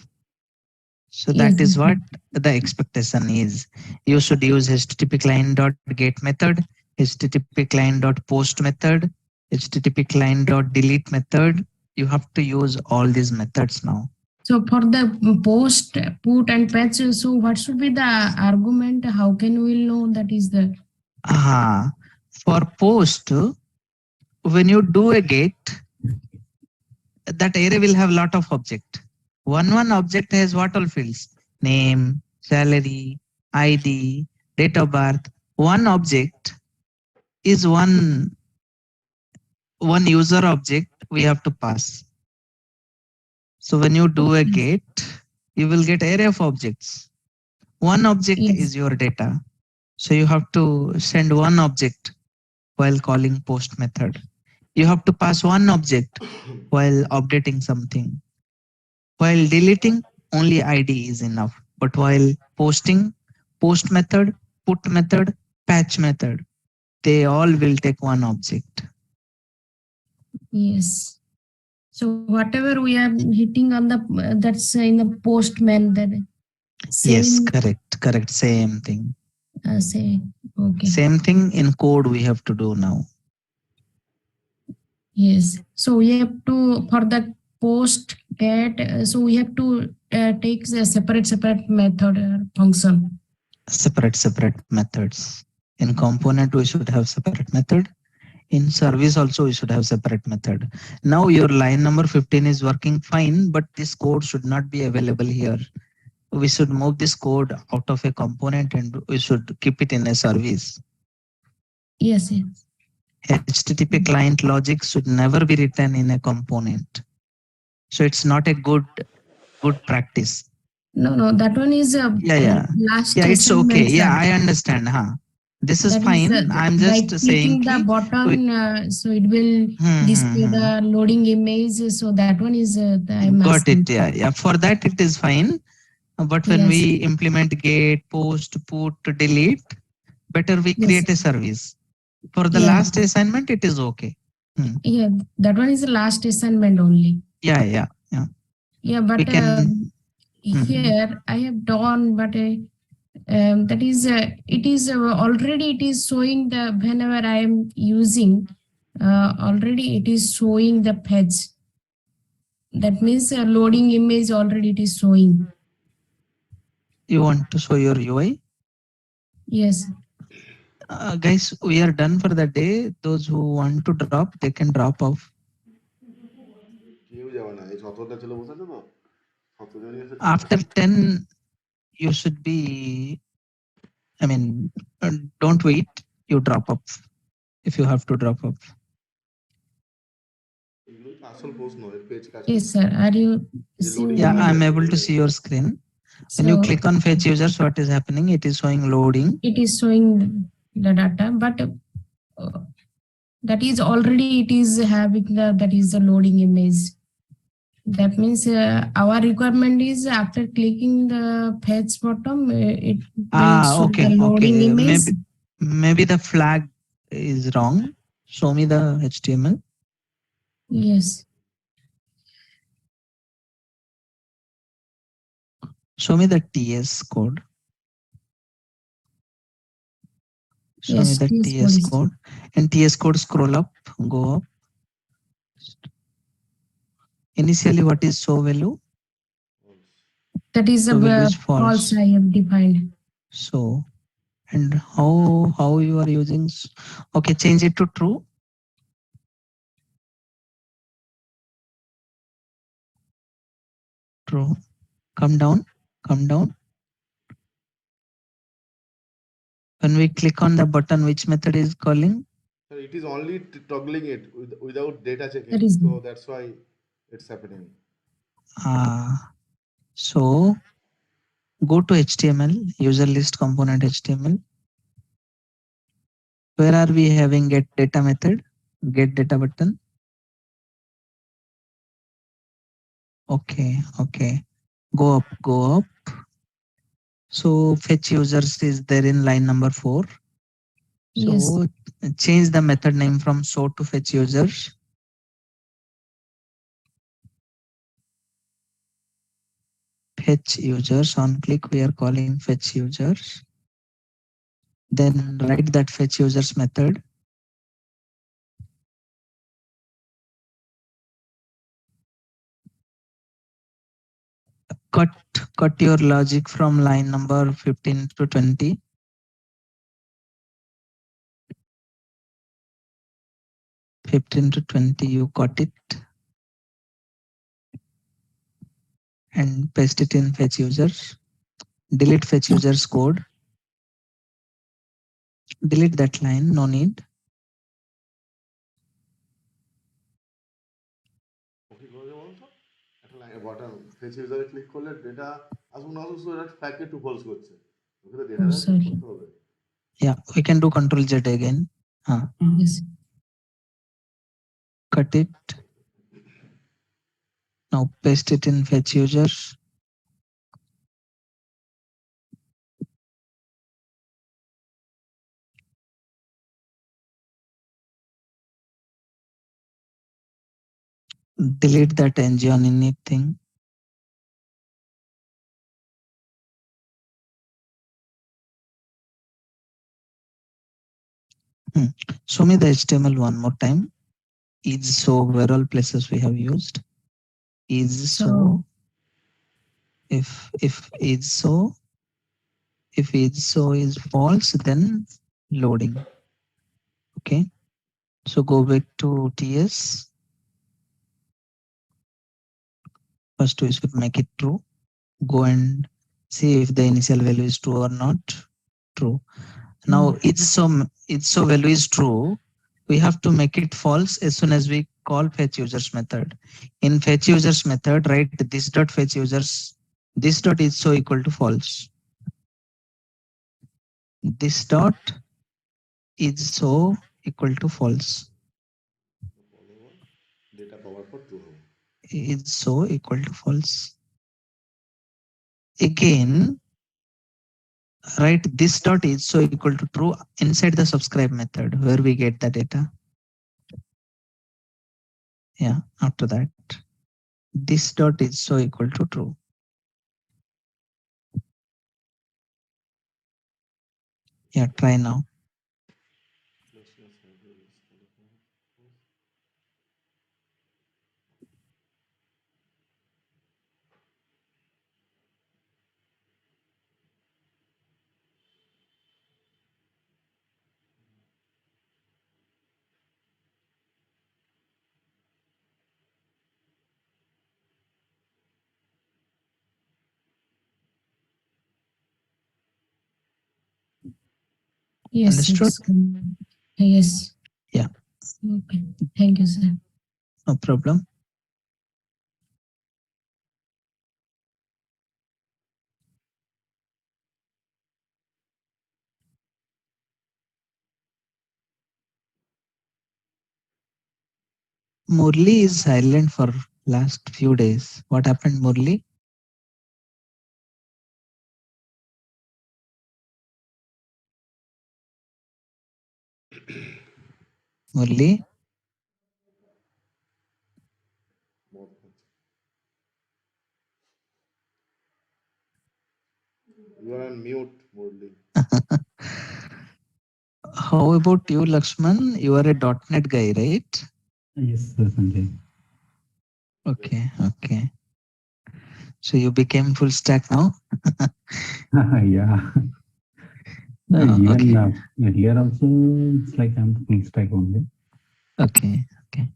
So Yes, that is sir. what the expectation is. You should use HTTP client dot get method, HTTP client dot post method, HTTP client dot delete method. You have to use all these methods now. So for the post, put and patch, so what should be the argument? How can we know that is the For post, when you do a get, that array will have lot of object. One object has what all fields? Name, salary, ID, date of birth. One object is one user object we have to pass. So when you do a get, you will get array of objects. One object Yes. is your data. So you have to send one object while calling post method. You have to pass one object while updating something. While deleting, only ID is enough. But while posting, post method, put method, patch method, they all will take one object. Yes. So whatever we are hitting on the that's in the postman that Yes, same correct. Same thing. say okay. Same thing in code we have to do now. Yes. So we have to for the post get. So we have to take the separate method function. Separate methods. In component, we should have separate method. In service also, we should have separate method. Now your line number 15 is working fine, but this code should not be available here. We should move this code out of a component and we should keep it in a service. Yes. HTTP client logic should never be written in a component. So it's not a good practice. No, that one is last. Yeah, it's okay. assignment, Yeah, sir. I understand. This is That fine. is, I'm by just saying clicking the button, so it will display the loading image. So that one is I'm got asking. it. Yeah. For that it is fine. But when Yes. we implement get, post, put, delete, better we create a service. For the last assignment, it is okay. Yeah, that one is the last assignment only. Yeah. Yeah, but We can, here I have done, but that is it is already it is showing the whenever I am using already it is showing the fetch. That means loading image already it is showing. You want to show your UI? Yes. Guys, we are done for the day. Those who want to drop, they can drop off. কেউ যাবে না, এই 17টা ছেলে বসে আছে তো, 17 জনই এসে After 10, you should be, I mean, don't wait. You drop off if you have to drop off. এগুলো তো আসল প্রশ্ন, এর পেজ কাজ Yes, sir. Are you The seeing loading Yeah, the- I'm able to see your screen. When you So click on fetch users, what is happening? It is showing loading. it is showing the data, but that is already it is having the that is the loading image. That means our requirement is after clicking the fetch button, it will show Okay, the loading okay. image. Maybe the flag is wrong. Show me the HTML. Yes. Show me the TS code. Show Yes, me the TS TS code. code. And TS code, scroll up, go up. Initially, what is show value? That is So a value is false. false I have defined. So, and how you are using? Okay, change it to true. True. Come down. Come down. When we click on the button, which method is calling? Sir, it is only toggling it without data checking. That is- So that's why it's happening. So go to HTML, user list component HTML. Where are we having get data method? Get data button. Okay, okay. Go up, go up. So fetch users is there in line number 4. So Yes. change the method name from show to fetch users. Fetch users, on click we are calling fetch users. Then write that fetch users method. Cut your logic from line number 15 to 20. To 20, you cut it and paste it in fetch users. Delete fetch users code. Delete that line, no need. Okay, করে দেবো তো একটা line button fetch ইউজারে click করলে data আসুন না আসুন সেটা factory two false করছে, ওকে তো ডেটা Oh, sorry. করতে হবে। Yeah, we can do Control Z again. Yes. Cut it. Now paste it in fetch users. Delete that ng on init thing. Show me the HTML one more time. Is so, where all places we have used. Is so. If is so, if is so is false, then loading. Okay. So go back to TS. First we should make it true. Go and see if the initial value is true or not true. Now it's so value is true. We have to make it false as soon as we call fetch users method. In fetch users method, write this dot fetch users. This dot is so equal to false. This dot is so equal to false. Data পাওয়ার পর true হবে। Is so equal to false. Again, write this dot is so equal to true inside the subscribe method where we get the data. Yeah, after that, this dot is so equal to true. Yeah, try now. Yes, Understood? Yes. Yeah. Okay. Thank you, sir. No problem. Murli is silent for last few days. What happened, Murli? Murli? You are on mute, Murli. How about you, Lakshman? You are a .NET guy, right? Yes, Sanjay. Okay, okay. So you became full stack now? Yeah. Oh, Even okay, here also, it's like I'm full stack only. okay, okay.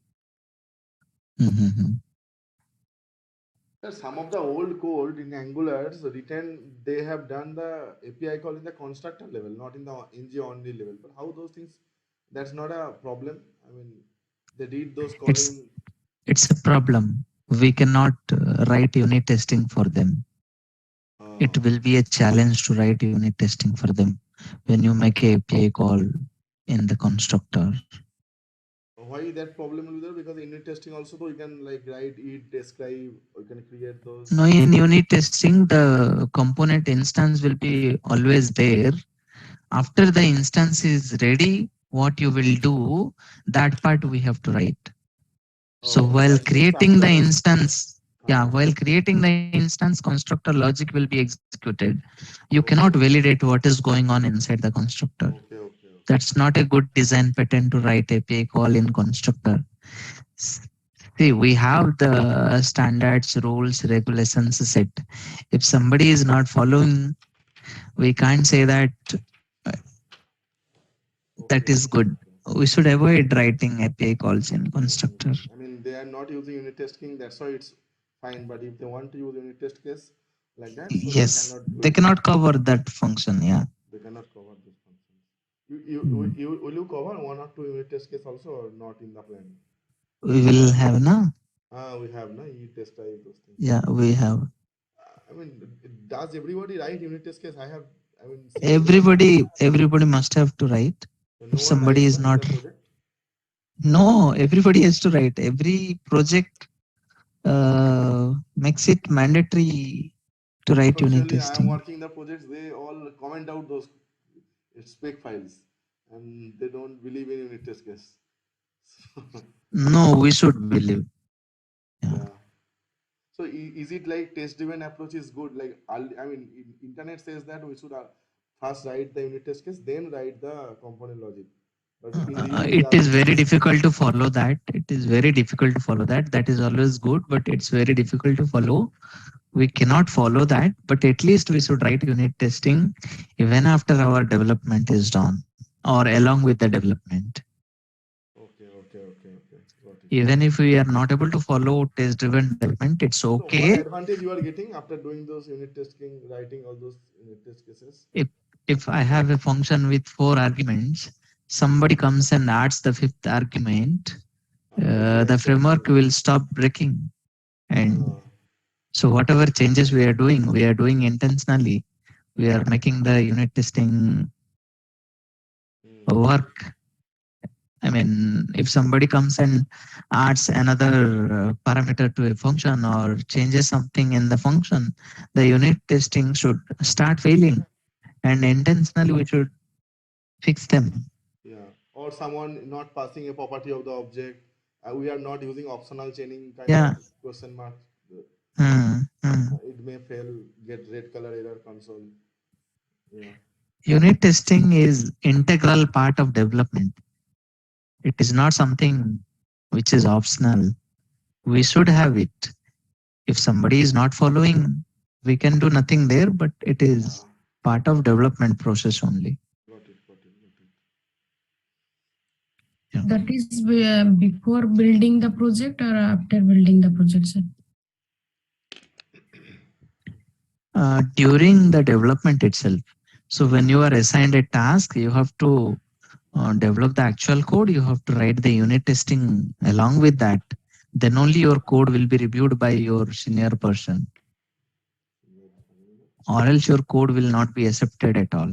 Mm-hmm. Sir, some of the old code in Angular written, they have done the API call in the constructor level, not in the ng only level. But how those things? That's not a problem. I mean, they did those calling. It's a problem. We cannot write unit testing for them. It will be a challenge to write unit testing for them when you make a API call in the constructor. Why that problem will be there? Because in unit testing also, though, you can like write it, describe, you can create those. No, in unit testing, the component instance will be always there. After the instance is ready, what you will do, that part we have to write. So while That means creating the after. instance, while creating the instance, constructor logic will be executed. You cannot validate what is going on inside the constructor. That's not a good design pattern to write API call in constructor. See, we have the standards, rules, regulations set. If somebody is not following, we can't say that that is good. We should avoid writing API calls in constructor. I mean, they are not using unit testing, that's why it's fine. But if they want to use unit test case like that, so they Yes, cannot do they it. cannot cover that function. Yeah. They cannot cover this function. Hmm. Will you cover one or two unit test case also, or not in the plan? We will have now. We have na unit test type those things. Yeah, we have. I mean, does everybody write unit test case? I mean, seen Everybody must have to write. no If one somebody writes is na in the not, project. no, everybody has to write. Every project makes it mandatory to write unit Unfortunately, I am testing. working the projects. They all comment out those spec files, and they don't believe in unit test case. No, we should believe. Yeah. So is it like test-driven approach is good? Like I mean, internet says that we should first write the unit test case, then write the component logic. But in real, it It is doesn't. very difficult to follow that. It is very difficult to follow that. That is always good, but it's very difficult to follow. We cannot follow that, but at least we should write unit testing even after our development is done or along with the development. Okay. Got it. Even if we are not able to follow test driven development, it's So what okay. advantage you are getting after doing those unit testing, writing all those unit test cases? If I have a function with 4 arguments, somebody comes and adds the 5th argument, the framework will stop breaking. And so whatever changes we are doing intentionally. We are making the unit testing work. I mean, if somebody comes and adds another parameter to a function or changes something in the function, the unit testing should start failing, and intentionally we should fix them. Yeah. Or someone not passing a property of the object. We are not using optional chaining kind Yeah. of question mark. It may fail, get red color error console. Yeah. Unit testing is integral part of development. It is not something which is optional. We should have it. If somebody is not following, we can do nothing there, but it is part of development process only. Got it. Yeah. That is before building the project or after building the project, sir? During the development itself. So when you are assigned a task, you have to develop the actual code. You have to write the unit testing along with that. Then only your code will be reviewed by your senior person, or else your code will not be accepted at all.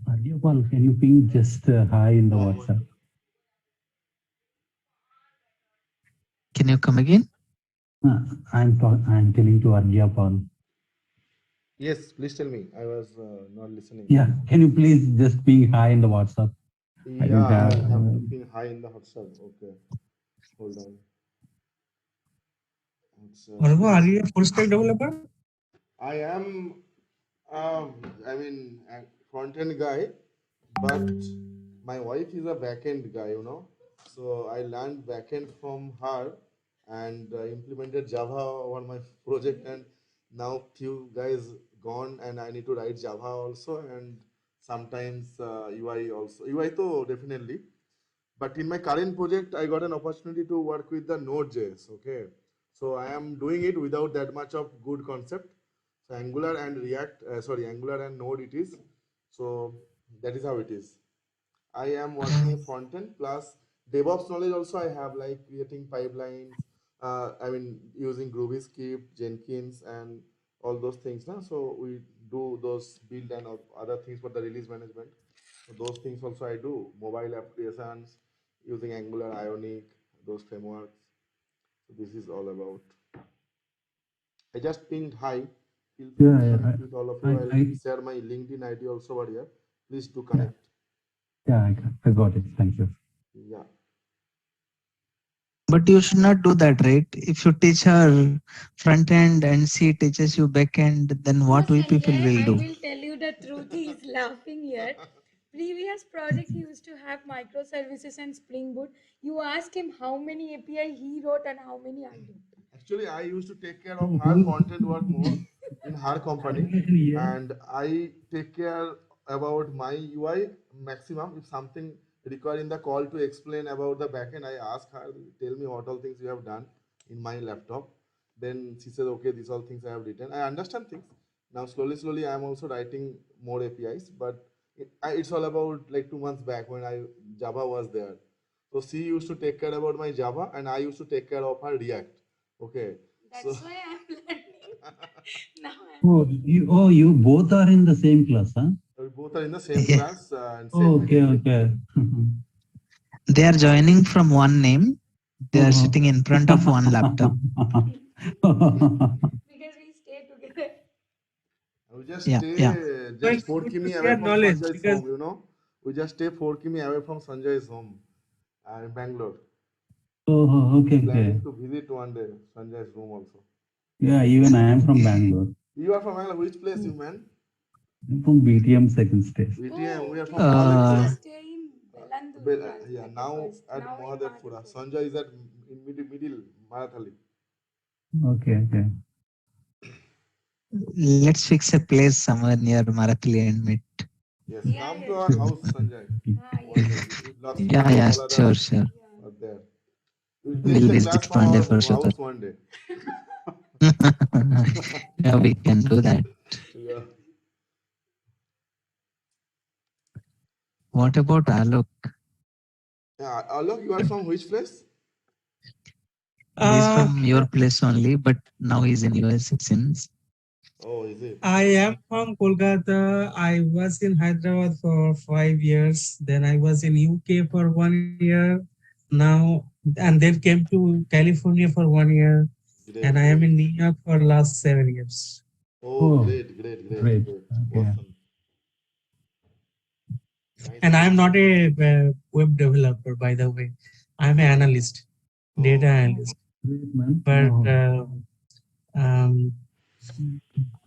Aryapal, can you ping just hi in the WhatsApp? Can you come again? I'm telling to Aryapal. Yes, please tell me. I was not listening. Yeah, can you please just ping hi in the WhatsApp? I don't Yeah, I have. have to ping hi in the WhatsApp. Okay, hold on. Arvo, are you a full stack developer? I am, I mean, a front-end guy, but my wife is a back-end guy, you know. So I learned back-end from her and implemented Java on my project, and now few guys gone, and I need to write Java also, and sometimes UI also. UI though definitely, but in my current project, I got an opportunity to work with the Node.js. Okay, so I am doing it without that much of good concept. So Angular and React, Angular and Node it is. So that is how it is. I am working in front end plus DevOps knowledge also I have, like creating pipelines. I mean using Groovy Script, Jenkins, and all those things. Now, so we do those build and other things for the release management. So those things also I do. Mobile applications using Angular, Ionic, those frameworks. So this is all about. I just pinged hi. Feel free to connect with all of you. I'll share my LinkedIn ID also over here. Please do connect. Yeah, I got it. Thank you. Yeah. But you should not do that, right? If you teach her front end and she teaches you back end, then what we people will I do? will tell you the truth. He is laughing here. Previous project he used to have microservices and Spring Boot. You ask him how many API he wrote and how many I did. Actually, I used to take care of her front-end work more in her company, and I take care about my UI maximum. If something requiring the call to explain about the backend, I ask her, tell me what all things you have done in my laptop. Then she says, okay, these all things I have written. I understand things. Now, slowly, I am also writing more APIs, but it's all about like 2 months back when Java was there. So she used to take care about my Java, and I used to take care of her React. Okay. That's why I'm learning. Now You both are in the same class, huh? We both are in the same Yeah. class and same. Okay. They are joining from one name. They are sitting in front of one laptop. because we stay together. We just Yeah, stay yeah. just 4 km away Share from knowledge Sanjay's because home, you know. We just stay 4 km away from Sanjay's home in Bangalore. Okay. Planning to visit one day Sanjay's home also. Yeah, even I am from Bangalore. You are from Bangalore. Which place, you man? I'm from BTM second stage. BTM. We are from We Mahadevpura. stay in Belandur. Yeah, now at Mahadevpura. Sanjay is at in middle Marathali. Okay. Let's fix a place somewhere near Marathali and meet. Yes, Yeah, come yeah, to our sure. house, Sanjay. Lots of Yeah, people sure. are there. We'll We'll take the visit class from one day our for sure. house one day. Yeah, we can do that. Yeah. What about Alok? Yeah, Alok, you are from which place? He's from your place only, but now he's in US it seems. Oh, is it? I am from Kolkata. I was in Hyderabad for 5 years. Then I was in UK for 1 year. Now, and then came to California for 1 year. Great, And I am in New York for last 7 years. Oh, great. Great. Okay. Awesome. And I am not a web developer, by the way. I'm an analyst, data analyst. Great, man. But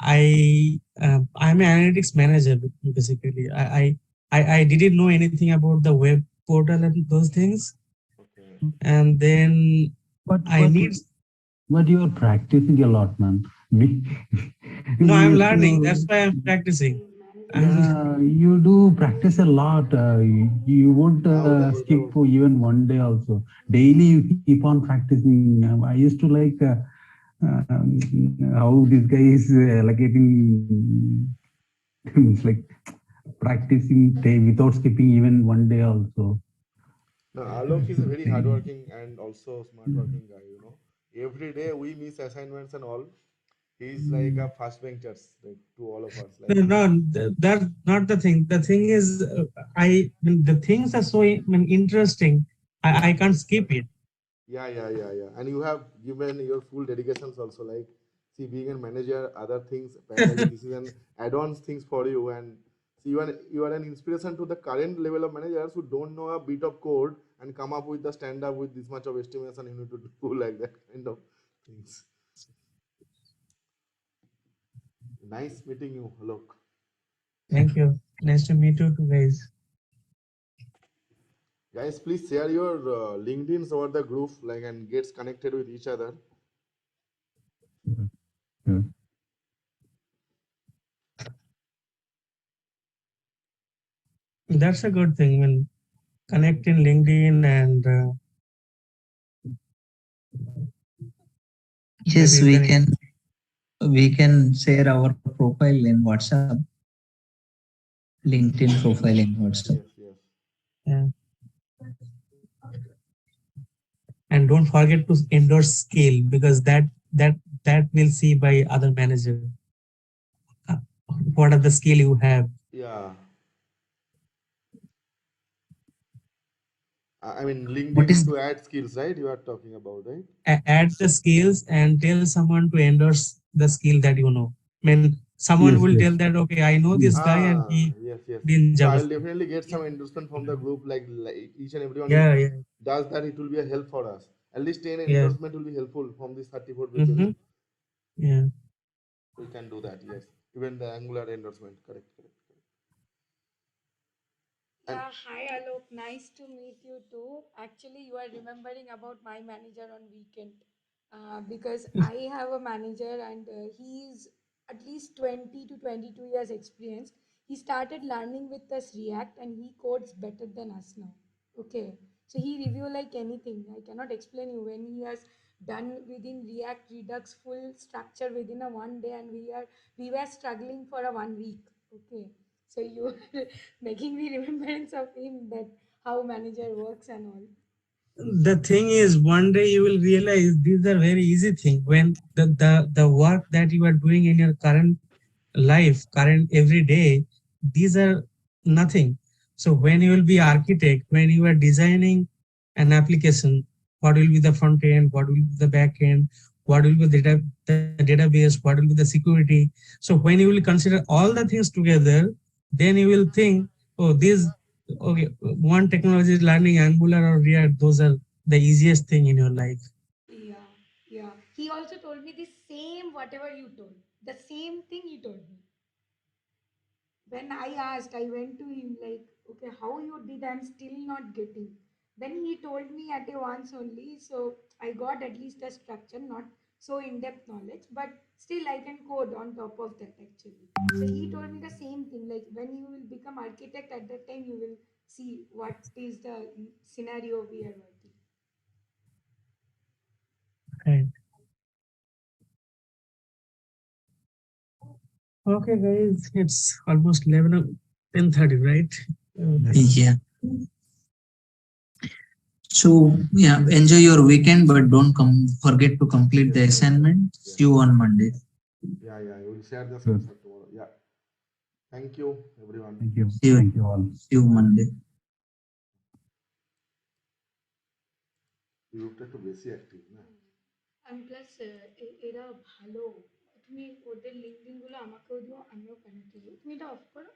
I'm an analytics manager basically. I didn't know anything about the web portal and those things. Okay. And then But you are practicing a lot, man. No, I'm learning. That's why I'm practicing. You do practice a lot. You won't skip for even one day also. Daily you keep on practicing. I used to how this guy is allocating it's like practicing day without skipping even one day also. No, Alok is a very hardworking and also smart working guy, you know. Every day we miss assignments and all. He's like a first benchers, like to all of us. Like, No, that's not the thing. The thing is, the things are so interesting. I can't skip it. yeah. And you have given your full dedications also. Like, see, being a manager, other things, parallelly, this is an add-ons things for you. And see, you are an inspiration to the current level of managers who don't know a bit of code and come up with the stand-up with this much of estimation you need to do like that kind of things. Nice meeting you, Alok. Thank you. Nice to meet you too, guys. Guys, please share your LinkedIn's over the group, like, and gets connected with each other. Yeah. That's a good thing. When connect in LinkedIn and Yes, maybe you we can share our profile in WhatsApp, LinkedIn profile in WhatsApp. Yes. yeah. And don't forget to endorse scale, because that will see by other manager what are the skill you have. Yeah. I mean, What LinkedIn is to add skills, right? You are talking about, right? Add the skills and tell someone to endorse the skill that you know. I mean, someone Yes, will yes. tell that, okay, I know this guy and he Yes. did So I'll JavaScript. definitely get some endorsement from the group, like each and everyone Yeah, yeah, does that, it will be a help for us. At least 10 yeah. endorsement will be helpful from these 34 people. Mm-hmm. Yeah. We can do that, yes. Even the Angular endorsement, correct. And Yeah, hi Alok, nice to meet you too. Actually, you are remembering about my manager on weekend because I have a manager and he's at least 20 to 22 years experience. He started learning with us React and he codes better than us now. Okay, so he review like anything. I cannot explain you when he has done within React Redux full structure within a one day and we were struggling for a 1 week. Okay, so you making me remembrance of him that how manager works and all. The thing is, one day you will realize these are very easy thing. When the work that you are doing in your current life, current every day, these are nothing. So when you will be architect, when you are designing an application, what will be the front end, what will be the back end, what will be the database, what will be the security. So when you will consider all the things together, then you will think, oh, this, okay, one technology is learning Angular or React, those are the easiest thing in your life. Yeah. He also told me the same whatever you told. The same thing he told me. When I asked, I went to him like, okay, how you did, I'm still not getting. Then he told me at a once only, so I got at least a structure, not so in-depth knowledge, but still I can code on top of that actually. So he told me the same thing, like when you will become architect at that time, you will see what is the scenario we are working. Right. Okay, guys, it's almost 11 o- 10:30, right? Yeah. So yeah, enjoy your weekend, but don't forget to complete the assignment. See you on Monday. Yeah, we'll share the Sure. screenshot tomorrow. Yeah. Thank you, everyone. Thank you. See you. Thank you all. See you Monday. গ্রুপটা একটু বেশি active না And plus এরা ভালো তুমি ওদের LinkedIn গুলো আমাকেও দিও আমিও কানেক্ট হবো তুমি এটা অফ করো